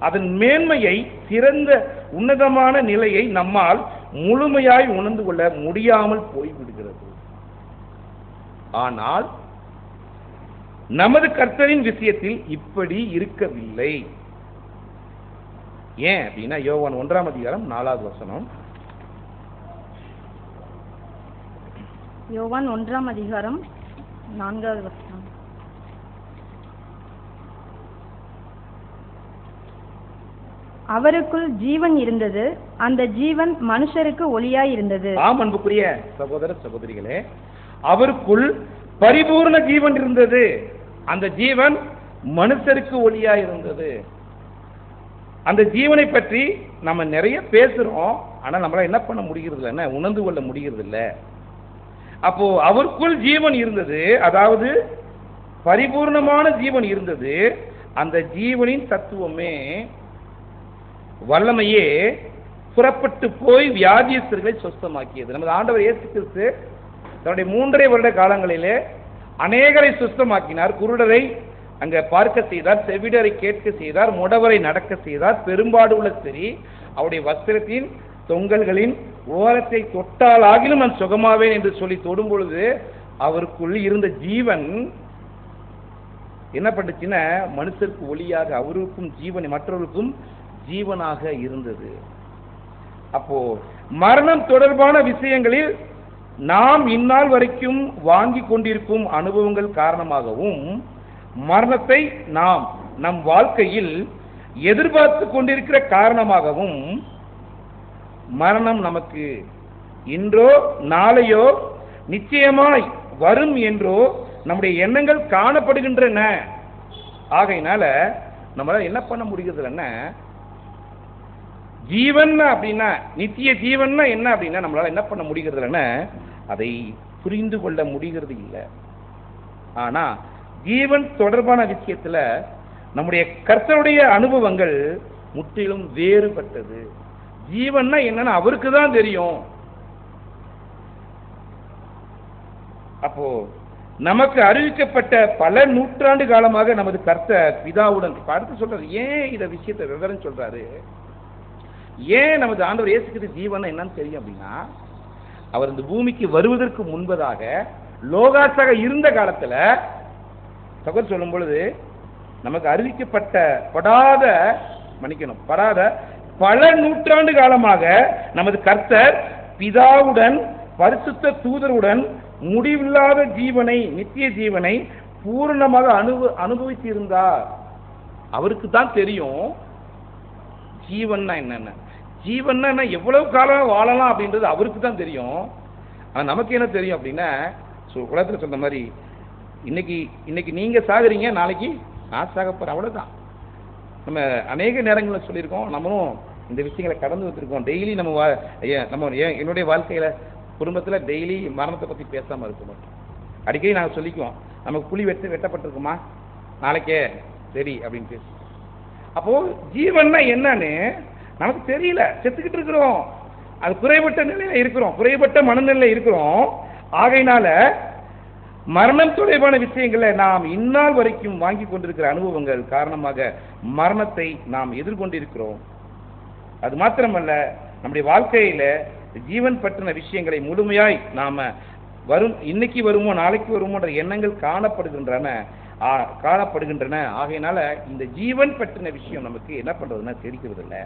அதன் மேன்மையை சிறந்த உன்னதமான நிலையை நம்மால் முழுமையாய் உணர்ந்து கொள்ள முடியாமல் போய்விடுகிறது. ஆனால் நமது கர்த்தரின் விஷயத்தில் இப்படி இருக்கவில்லை. ஏன் அப்படின்னா யோவான் 1ஆம் அதிகாரம் 4வது வசனம். யோவான் 1ஆம் அதிகாரம் 4வது வசனம். அவருக்குள் ஜீவன் இருந்தது, அந்த ஜீவன் மனுஷருக்கு ஒளியாய் இருந்தது. ஆம் அன்புக்குரிய சகோதர சகோதரிகளே, அவருக்குள் பரிபூர்ண ஜீவன் இருந்தது, அந்த ஜீவன் மனுஷருக்கு ஒளியாய் இருந்தது. அந்த ஜீவனை பற்றி நம்ம நிறைய பேசுறோம், ஆனா நம்மளால என்ன பண்ண முடிகிறது இல்ல, உணர்ந்து கொள்ள முடிகிறது இல்ல. அப்போ அவருக்குள் ஜீவன் இருந்தது, அதாவது பரிபூர்ணமான ஜீவன் இருந்தது. அந்த ஜீவனின் தத்துவமே வல்லமையே புறப்பட்டு போய் வியாதியஸ்தர்களை சுத்தமாக்கியது. நமது ஆண்டவர் இயேசு கிறிஸ்து தன்னுடைய 3.5 வருட காலங்களிலே அநேகரை சுத்தமாக்கினார். குருடரை அங்க பார்க்க செய்தார், செவிடரை கேட்க செய்தார், முடவரை நடக்க செய்தார். பெரும்பாடு உள்ள சரி அவருடைய வஸ்திரத்தின் தொங்கல்களின் ஓரத்தை தொட்டாலாகிலும் நான் சுகமாவேன் என்று சொல்லி தொடும் பொழுது அவருக்குள் இருந்த ஜீவன் என்ன பண்ணுச்சுன்னா மனுஷருக்கு ஒளியாக, அவருக்கும் ஜீவன் மற்றவருக்கும் ஜீவனாக இருந்தது. அப்போ மரணம் தொடர்பான விஷயங்களில் நாம் இந்நாள் வரைக்கும் வாங்கி கொண்டிருக்கும் அனுபவங்கள் காரணமாகவும் மரணத்தை நாம் நம் வாழ்க்கையில் எதிர்பார்த்து கொண்டிருக்கிற காரணமாகவும் மரணம் நமக்கு இன்றோ நாளையோ நிச்சயமாய் வரும் என்றோ நம்முடைய எண்ணங்கள் காணப்படுகின்றன. ஆகையினால நம்மளால என்ன பண்ண முடிகிறதுன்னா, ஜீவன் அப்படின்னா நித்திய ஜீவன் என்ன அப்படின்னா நம்மளால என்ன பண்ண முடிகிறதுன்னா அதை புரிந்து கொள்ள முடிகிறது இல்லை. ஆனா ஜீவன் தொடர்பான விஷயத்துல நம்முடைய கர்த்தருடைய அனுபவங்கள் முற்றிலும் வேறுபட்டது. ஜீவன்னா என்னன்னு அவருக்கு தான் தெரியும். அப்போ நமக்கு அறிவிக்கப்பட்ட பல நூற்றாண்டு காலமாக நமது கர்த்தர் பிதாவுடன் பார்த்து சொல்றாரு. ஏன் இந்த விஷயத்தை விவரம் சொல்றாரு? ஏன் நமது ஆண்டவர் இயேசு கிறிஸ்து ஜீவன் என்னன்னு தெரியும் அப்படின்னா, அவர் இந்த பூமிக்கு வருவதற்கு முன்பதாக லோகாசாக இருந்த காலத்துல சகோதரர் சொல்லும் பொழுது நமக்கு அறிவிக்கப்பட்ட படாத பல நூற்றாண்டு காலமாக நமது கர்த்தர் பிதாவுடன் பரிசுத்த தூதருடன் முடிவில்லாத ஜீவனை, நித்திய ஜீவனை பூரணமாக அனுபவித்திருந்தார். அவருக்கு தான் தெரியும் ஜீவன்னா என்னென்ன, ஜீவன்னா எவ்வளவு காலம் வாழலாம் அப்படின்றது அவருக்கு தான் தெரியும். நமக்கு என்ன தெரியும் அப்படின்னா, உலகத்தில் சொன்ன மாதிரி இன்னைக்கு நீங்க சாகுறீங்க, நாளைக்கு நான் சாக போறேன், அவ்வளவுதான். நம்ம அநேக நேரங்களில் சொல்லியிருக்கோம், நம்மளும் இந்த விஷயங்களை கடந்து வந்திருக்கோம். டெய்லி நம்ம என்னுடைய வாழ்க்கையில குடும்பத்தில் டெய்லி மரணத்தை பற்றி பேசாமல் இருக்க மாட்டோம். அடிக்கடி நாங்கள் சொல்லிக்குவோம், நமக்கு புலி வெட்டப்பட்டிருக்குமா நாளைக்கே சரி அப்படின்னு பேசு. அப்போ ஜீவன்னா என்னன்னு நமக்கு தெரியல, செத்துக்கிட்டு இருக்கிறோம், அது குறைபட்ட நிலையில இருக்கிறோம், குறைபட்ட மனநிலையில இருக்கிறோம். ஆகையினால மரணம் தொடர்பான விஷயங்களை நாம் இந்நாள் வரைக்கும் வாங்கி கொண்டிருக்கிற அனுபவங்கள் காரணமாக மரணத்தை நாம் எதிர்கொண்டிருக்கிறோம். அது மாத்திரமல்ல, நம்முடைய வாழ்க்கையில ஜீவன் பற்றின விஷயங்களை முழுமையாய் நாம இன்னைக்கு வருமோ நாளைக்கு வருமோன்ற எண்ணங்கள் காணப்படுகின்றன. ஆகையினால இந்த ஜீவன் பற்றின விஷயம் நமக்கு என்ன பண்றதுன்னா தெரிகிறது இல்லை.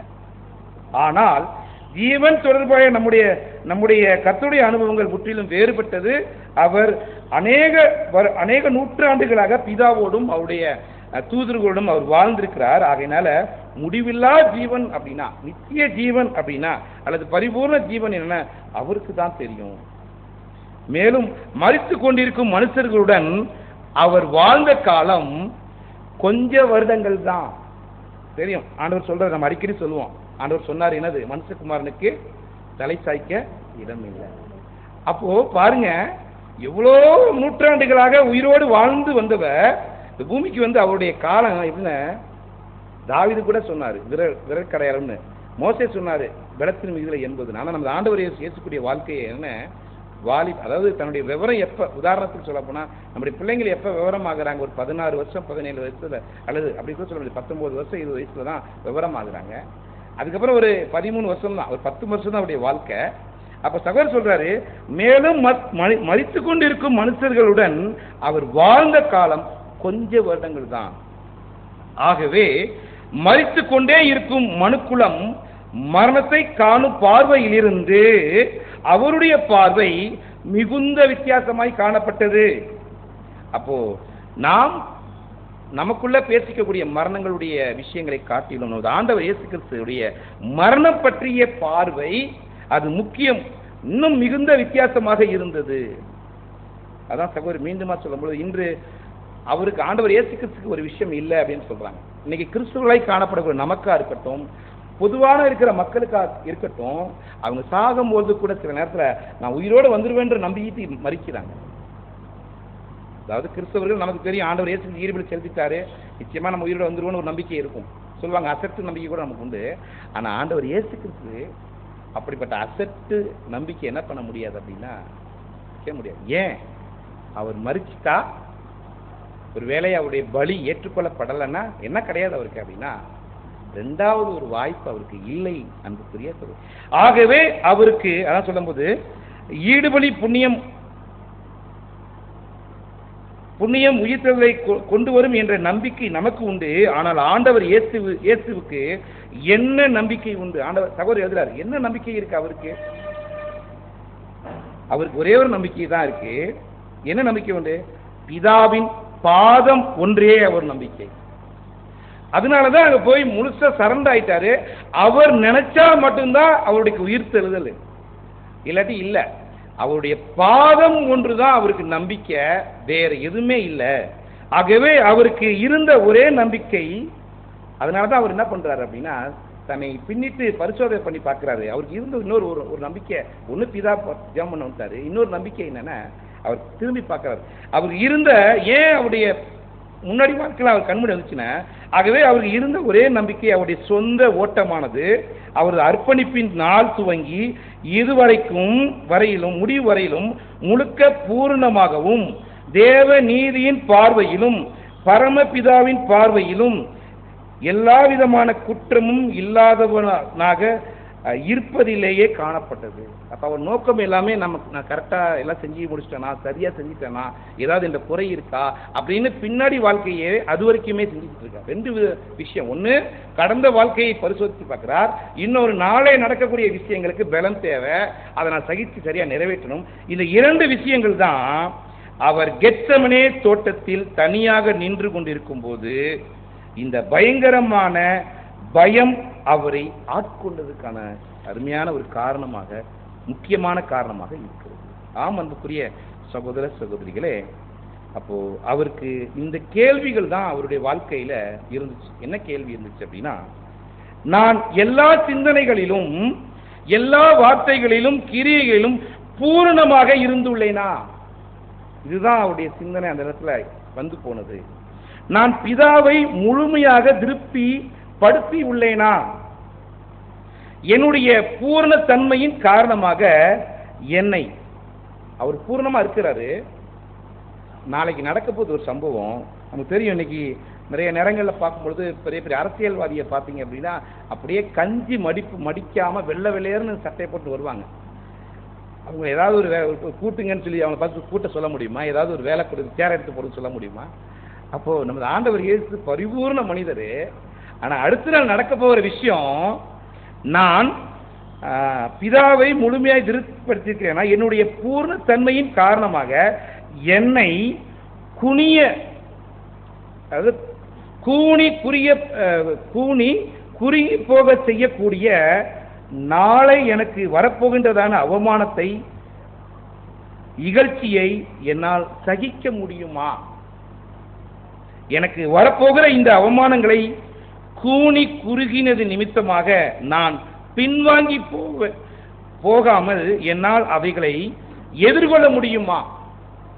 ஆனால் ஜீவன் தொடர்பாக நம்முடைய கர்த்தருடைய அனுபவங்கள் முற்றிலும் வேறுபட்டது. அவர் அநேக நூற்றாண்டுகளாக பிதாவோடும் அவருடைய தூதர்களோடும் அவர் வாழ்ந்திருக்கிறார். ஆகையினால முடிவில்லா ஜீவன் அப்படின்னா, நித்திய ஜீவன் அப்படின்னா, அல்லது பரிபூர்ண ஜீவன் என்ன அவருக்கு தான் தெரியும். மேலும் மரித்து கொண்டிருக்கும் மனுஷர்களுடன் அவர் வாழ்ந்த காலம் கொஞ்ச வருடங்கள் தான் தெரியும். ஆண்டவர் சொல்ற நம்ம அடிக்கடி சொல்லுவோம். ஆண்டவர் சொன்னார் என்னது, மனுஷகுமாரனுக்கு தலை சாய்க்க இடம் இல்லை. அப்போ பாருங்க, எவ்வளோ நூற்றாண்டுகளாக உயிரோடு வாழ்ந்து வந்தவர் இந்த பூமிக்கு அவருடைய காலம் என்ன, தாவீது கூட சொன்னாரு விரற்கடையாளம்னு, மோசே சொன்னாரு பலத்தின் மிகுதில என்பது. ஆனால் நம்ம ஆண்டவர் இயேசுக்குரிய வாழ்க்கையை என்ன அதாவது தன்னுடைய விவரம் எப்ப, உதாரணத்துக்கு சொல்ல போனா நம்முடைய பிள்ளைங்கள் எப்ப விவரம் ஆகுறாங்க, ஒரு 16 வருஷம் 17 வயசுல, அல்லது அப்படி கூட சொல்ல முடியாது 19 வருஷம் 20 வயசுல தான் விவரம் ஆகுறாங்க. அதுக்கப்புறம் ஒரு 13 வருஷம் தான், ஒரு 10 வருஷம் தான் அவருடைய வாழ்க்கை. அப்ப சகோதரர் சொல்றாரு, மேலும் மரித்து கொண்டிருக்கும் மனுஷர்களுடன் அவர் வாழ்ந்த காலம் கொஞ்ச வருடங்கள் தான். ஆகவே மரித்து கொண்டே இருக்கும் மனுக்குலம் மரணத்தை காணும் பார்வையிலிருந்து அவருடைய பார்வை மிகுந்த வித்தியாசமாய் காணப்பட்டது. அப்போ நமக்குள்ள பேசிக்கக்கூடிய மரணங்களுடைய விஷயங்களை காட்டிலும் ஆண்டவர் இயேசு கிறிஸ்துவுடைய மரணம் பற்றிய பார்வை அது முக்கியம், இன்னும் மிகுந்த வித்தியாசமாக இருந்தது. அதான் சகோதரி மீண்டுமா சொல்லும்போது, இன்று அவருக்கு ஆண்டவர் இயேசு கிறிஸ்துக்கு ஒரு விஷயம் இல்லை அப்படின்னு சொல்றாங்க. இன்னைக்கு கிறிஸ்துவர்களாய் காணப்படக்கூடிய நமக்கா இருக்கட்டும், பொதுவான இருக்கிற மக்களுக்கா இருக்கட்டும், அவங்க சாகும்போது கூட சில நேரத்தில் நான் உயிரோடு வந்துருவேன்ற நம்பிக்கை மறிக்கிறாங்க. அதாவது கிறிஸ்தவர்கள் நமக்கு தெரியும், ஆண்டவர் இயேசு ஈடுபடி செலுத்திட்டாரு, நிச்சயமா நம்ம உயிரோடு வந்துருவோம்னு ஒரு நம்பிக்கை இருக்கும், சொல்லுவாங்க. அசட்டு நம்பிக்கை கூட நமக்கு உண்டு. ஆனா ஆண்டவர் இயேசு கிறிஸ்து அப்படிப்பட்ட அசட்டு நம்பிக்கை என்ன பண்ண முடியாது அப்படின்னா செய்ய முடியாது. ஏன்? அவர் மறிச்சிட்டா, ஒரு வேளை அவருடைய பலி ஏற்றுக்கொள்ளப்படலைன்னா என்ன கிடையாது அவருக்கு அப்படின்னா, இரண்டாவது ஒரு வாய்ப்பு அவருக்கு இல்லை அன்புக்குரிய சொல்லுது. ஆகவே அவருக்கு அதான் சொல்லும்போது, ஈடுபலி புண்ணியம் உயிர்த்தலை கொண்டு வரும் என்ற நம்பிக்கை நமக்கு உண்டு. ஆனால் ஆண்டவர் இயேசுவுக்கு என்ன நம்பிக்கை உண்டு? ஆண்டவர் சகோதரர் எழுதுறாரு, என்ன நம்பிக்கை இருக்கு அவருக்கு? அவருக்கு ஒரே ஒரு நம்பிக்கை தான் இருக்கு. என்ன நம்பிக்கை உண்டு? பிதாவின் பாதம் ஒன்றே அவர் நம்பிக்கை. அதனாலதான் அங்க போய் முழுசா சரண்டர் ஆயிட்டாரு. அவர் நினைச்சா மட்டும்தான் அவருடைய உயிர்த்தெழுதல், இல்லாட்டி இல்ல. அவருடைய பாதம் ஒன்றுதான் அவருக்கு நம்பிக்கை, வேற எதுவுமே இல்லை. ஆகவே அவருக்கு இருந்த ஒரே நம்பிக்கை. அதனாலதான் அவர் என்ன பண்றாரு அப்படின்னா, தன்னை பின்னிட்டு பரிசோதனை பண்ணி பார்க்கிறாரு. அவருக்கு இருந்த இன்னொரு ஒரு நம்பிக்கை, ஒண்ணு பிதா ஜெபம் பண்ண விட்டாரு, இன்னொரு நம்பிக்கை என்னன்னா அவர் திரும்பி பார்க்கிறார். அவர் இருந்த ஏன் அவருடைய முன்னாடி வாழ்க்கையில் அவர் கண்மூடி வந்துச்சுன்னா, ஆகவே அவருக்கு இருந்த ஒரே நம்பிக்கை அவருடைய சொந்த ஓட்டமானது அவரது அர்ப்பணிப்பின் நாள் துவங்கி இதுவரைக்கும் முடிவு வரையிலும் முழுக்க பூர்ணமாகவும் தேவ நீதியின் பார்வையிலும் பரமபிதாவின் பார்வையிலும் எல்லா விதமான குற்றமும் இல்லாதவனாக இருப்பதிலேயே காணப்பட்டது. அப்ப அவர் நோக்கம் எல்லாமே நான் கரெக்டா எல்லாம் செஞ்சு முடிச்சிட்டேனா, சரியா செஞ்சுட்டேனா, ஏதாவது இந்த குறை இருக்கா அப்படின்னு பின்னாடி வாழ்க்கையே அது வரைக்குமே செஞ்சுட்டு இருக்கார். ரெண்டு விஷயம், ஒண்ணு கடந்த வாழ்க்கையை பரிசோதித்து பார்க்கிறார், இன்னொரு நாளே நடக்கக்கூடிய விஷயங்களுக்கு பலம் தேவை, அதை நான் சகிச்சு சரியா நிறைவேற்றணும். இந்த இரண்டு விஷயங்கள் தான் அவர் கெத்செமனே தோட்டத்தில் தனியாக நின்று கொண்டிருக்கும் போது இந்த பயங்கரமான பயம் அவரை ஆட்கொண்டதுக்கான அருமையான ஒரு காரணமாக, முக்கியமான காரணமாக இருக்கிறது. ஆம் அன்புக்குரிய சகோதர சகோதரிகளே, அப்போ அவருக்கு இந்த கேள்விகள் தான் அவருடைய வாழ்க்கையில இருந்துச்சு. என்ன கேள்வி இருந்துச்சு அப்படின்னா, நான் எல்லா சிந்தனைகளிலும் எல்லா வார்த்தைகளிலும் கிரியைகளிலும் பூரணமாக இருந்துள்ளேனா? இதுதான் அவருடைய சிந்தனை அந்த இடத்துல வந்து போனது. நான் பிதாவை முழுமையாக திருப்தி படுத்தி உள்ளேனா? என்னுடைய பூரண தன்மையின் காரணமாக என்னை, அவர் பூர்ணமா இருக்கிறாரு. நாளைக்கு நடக்க போகுது ஒரு சம்பவம் நமக்கு தெரியும். இன்னைக்கு நிறைய நேரங்களில் பார்க்கும்பொழுது பெரிய பெரிய அரசியல்வாதியை பார்த்தீங்க அப்படின்னா அப்படியே கஞ்சி மடிக்காம வெள்ளை வெள்ளையர்னு சட்டையை போட்டு வருவாங்க. அவங்க ஏதாவது ஒரு கூட்டுங்கன்னு சொல்லி அவங்க பார்த்து கூட்ட சொல்ல முடியுமா? ஏதாவது ஒரு வேலை கொடுத்து சேர எடுத்து போட சொல்ல முடியுமா? அப்போ நமது ஆண்டவர் இயேசு பரிபூர்ண மனிதர். ஆனா அடுத்த நாள் நடக்க போகிற விஷயம், நான் பிதாவை முழுமையாய் திருப்திப்படுத்தியிருக்கிறேன்னா என்னுடைய பூர்ண தன்மையின் காரணமாக என்னை குனிய, அதாவது கூனி குறுகி போக செய்யக்கூடிய நாளை எனக்கு வரப்போகின்றதான அவமானத்தை, இகழ்ச்சியை என்னால் சகிக்க முடியுமா? எனக்கு வரப்போகிற இந்த அவமானங்களை கூனி குறுகினது நிமித்தமாக நான் பின்வாங்கி போகாமல் என்னால் அவைகளை எதிர்கொள்ள முடியுமா?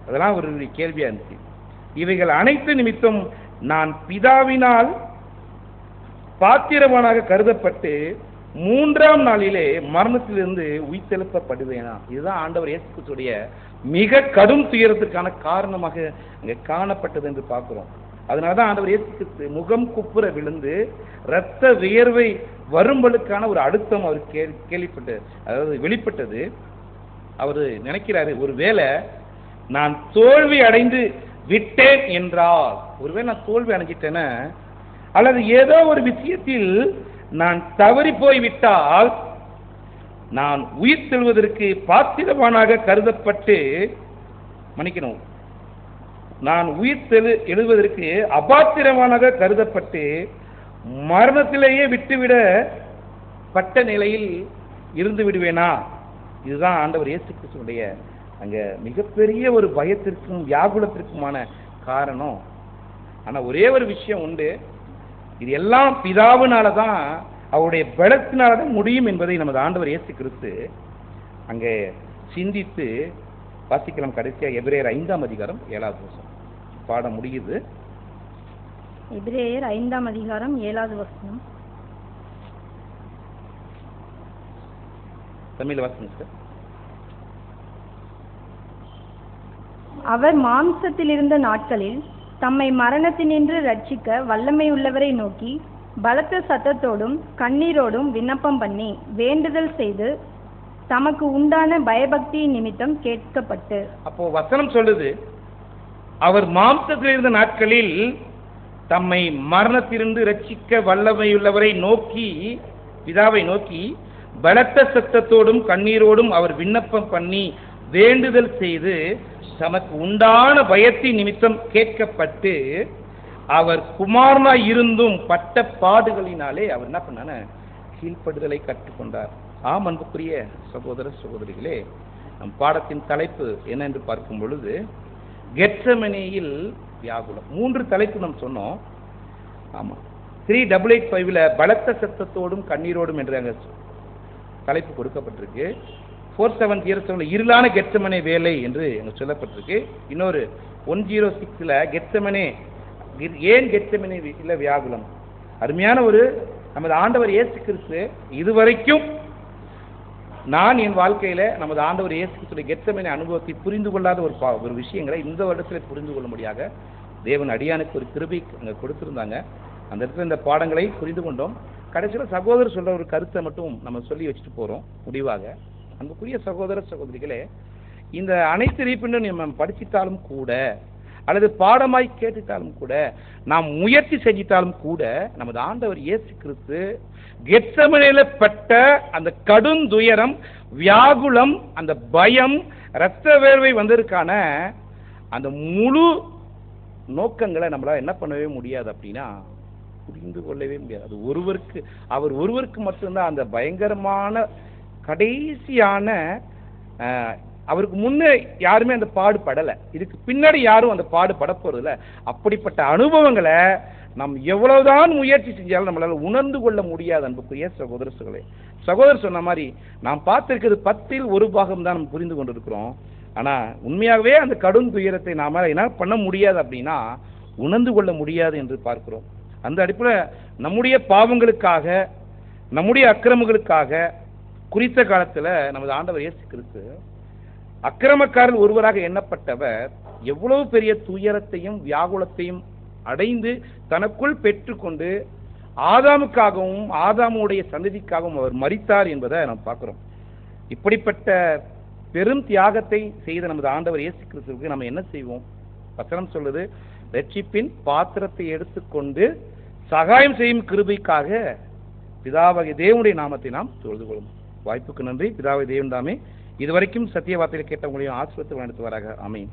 அதெல்லாம் ஒரு கேள்வியா இருந்துச்சு. இவைகள் அனைத்து நிமித்தம் நான் பிதாவினால் பாத்திரவானாக கருதப்பட்டு 3ஆம் நாளிலே மரணத்திலிருந்து உயிர்த்தெழுப்பப்படுவேனா? இதுதான் ஆண்டவர் இயேசு கிறிஸ்துவுடைய மிக கடும் துயரத்திற்கான காரணமாக அங்கே காணப்பட்டது என்று பார்க்கிறோம். அதனாலதான் ஆண்டவர் இயேசு கிறிஸ்து முகம் குப்புற விழுந்து இரத்த வியர்வை வரும்பலுக்கான ஒரு அழுத்தம் அவர் கேள்விப்பட்டு, அதாவது வெளிப்பட்டது. அவர் நினைக்கிறாரு, ஒருவேளை நான் தோல்வி அடைந்து விட்டேன் என்றால், ஒருவேளை நான் தோல்வி அடைஞ்சிட்டேன்னா, அல்லது ஏதோ ஒரு விஷயத்தில் நான் தவறி போய்விட்டால் நான் உயிர் செல்வதற்கு பாத்திரவானாக கருதப்பட்டு, மன்னிக்கணும், நான் உயிர் எழுவதற்கு அபாத்திரவானாக கருதப்பட்டு மரணத்திலேயே விட்டுவிடப்பட்ட நிலையில் இருந்து விடுவேனா? இதுதான் ஆண்டவர் இயேசு கிறிஸ்துவுடைய அங்க மிகப்பெரிய ஒரு பயத்திற்கும் வியாகுலத்திற்குமான காரணம். ஆனா ஒரே ஒரு விஷயம் உண்டு, இது எல்லாம் பிதாவினாலதான், அவருடைய பலத்தினாலதான் முடியும் என்பதை நமது ஆண்டவர் இயேசு கிறிஸ்து அங்கே சிந்தித்து வாசிக்கலாம். கடைசியா எபிரேயர் 5ஆம் அதிகாரம் 7வது வசனம் பாடம் முடியுது. எபிரேயர் 5ஆம் அதிகாரம் 7வது வசனம். தமிழ் வாசனம் சார். அவர் மாம்சத்தில் இருந்த நாட்களில் தம்மை மரணத்தினின்று ரட்சிக்க வல்லமையுள்ளவரை நோக்கி பலத்த சத்தத்தோடும் கண்ணீரோடும் விண்ணப்பம் பண்ணி வேண்டுதல் செய்து தமக்கு உண்டான பயபக்தி நிமித்தம் கேட்கப்பட்டு. அப்போ வசனம் சொல்லுது, அவர் மாம்சத்தில் இருந்த நாட்களில் தம்மை மரணத்திலிருந்து ரட்சிக்க வல்லமையுள்ளவரை நோக்கி, பிதாவை நோக்கி பலத்த சத்தத்தோடும் கண்ணீரோடும் அவர் விண்ணப்பம் பண்ணி வேண்டுதல் செய்து தமக்கு உண்டான பயத்தின் நிமித்தம் கேட்கப்பட்டு, அவர் குமாரனாய் இருந்தும் பட்ட பாடுகளினாலே அவர் என்ன பண்ணான கீழ்ப்படுதலை கற்றுக்கொண்டார். ஆம் அன்புக்குரிய சகோதர சகோதரிகளே, நம் பாடத்தின் தலைப்பு என்ன என்று பார்க்கும் பொழுது கெத்செமனேயில் வியாகுலம். 3 தலைப்பு நாம் சொன்னோம். ஆமா, 3885 பலத்த சத்தத்தோடும் கண்ணீரோடும் என்று அங்க தலைப்பு கொடுக்கப்பட்டிருக்கு. 4707 இருளான கெத்செமனே வேலை என்று அங்க சொல்லப்பட்டிருக்கு. இன்னொரு 106 கெத்செமனே, ஏன் கெத்செமனே இல்ல வியாகுலம். அருமையான ஒரு நமது ஆண்டவர் இயேசு கிறிஸ்து இதுவரைக்கும் நான் என் வாழ்க்கையில நமது ஆண்டவர் இயேசு கிறிஸ்துவின் கெத்செமனே அனுபவத்தை புரிந்து கொள்ளாத ஒரு விஷயங்களை இந்த வருடத்தில் புரிந்து கொள்ள முடியாத தேவன் அடியானுக்கு ஒரு கிருபை அங்க கொடுத்திருந்தாங்க. அந்த இடத்துல இந்த பாடங்களை புரிந்து கொண்டோம். கடைசியில் சகோதரர் சொல்ற ஒரு கருத்தை மட்டும் நம்ம சொல்லி வச்சுட்டு போறோம் முடிவாக. அன்புக்குரிய சகோதர சகோதரிகளே, இந்த அனைத்து ரீப்பிண்டும் நம்ம படிச்சிட்டாலும் கூட, அல்லது பாடமாய் கேட்டுட்டாலும் கூட, நாம் முயற்சி செஞ்சிட்டாலும் கூட, நமது ஆண்டவர் இயேசு கிறிஸ்து கெத்செமனேல பட்ட அந்த கடும் துயரம், வியாகுலம், அந்த பயம், இரத்த வேர்வை வந்ததற்கான அந்த முழு நோக்கங்களை நம்மளால என்ன பண்ணவே முடியாது அப்படின்னா புரிந்து கொள்ளவே முடியாது. அது ஒருவருக்கு, அவர் ஒருவருக்கு மட்டும்தான் அந்த பயங்கரமான கடைசியான, அவருக்கு முன்னே யாருமே அந்த பாடுபடலை, இதுக்கு பின்னாடி யாரும் அந்த பாடுபட போறதில்ல. அப்படிப்பட்ட அனுபவங்களை நாம் எவ்வளவுதான் முயற்சி செஞ்சாலும் நம்மளால உணர்ந்து கொள்ள முடியாது. அன்புக்குரிய சகோதர சகோதரர் சொன்ன மாதிரி நாம் பார்த்திருக்கிறது 10ல் 1 பாகம் தான் நம்ம புரிந்து கொண்டிருக்கிறோம். ஆனால் உண்மையாகவே அந்த கடும் துயரத்தை நாம் என்ன பண்ண முடியாது அப்படின்னா உணர்ந்து கொள்ள முடியாது என்று பார்க்கிறோம். அந்த அடிப்படையில் நம்முடைய பாவங்களுக்காக, நம்முடைய அக்கிரமங்களுக்காக குறித்த காலத்தில் நமது ஆண்டவர் இயேசு கிறிஸ்து அக்கிரமக்காரர் ஒருவராக எண்ணப்பட்டவர் எவ்வளவு பெரிய துயரத்தையும் வியாகுலத்தையும் அடைந்து தனக்குள் பெற்றுக்கொண்டு ஆதாமுக்காகவும் ஆதாமுடைய சந்ததிக்காகவும் அவர் மரித்தார் என்பதை நாம் பார்க்கிறோம். இப்படிப்பட்ட பெரும் தியாகத்தை செய்த நமது ஆண்டவர் இயேசு கிறிஸ்துவுக்கு நம்ம என்ன செய்வோம்? வசனம் சொல்லுது, ரட்சிப்பின் பாத்திரத்தை எடுத்துக்கொண்டு சகாயம் செய்யும் கிருபைக்காக பிதாவாகிய தேவனுடைய நாமத்தை நாம் தொழுது கொள்ளும். வாய்ப்புக்கு நன்றி. பிதாவாகிய தேவன் தாமே இதுவரைக்கும் சத்திய வார்த்தையை கேட்டவங்களையும் ஆசீர்வதித்து வழிநடத்துவாராக. ஆமென்.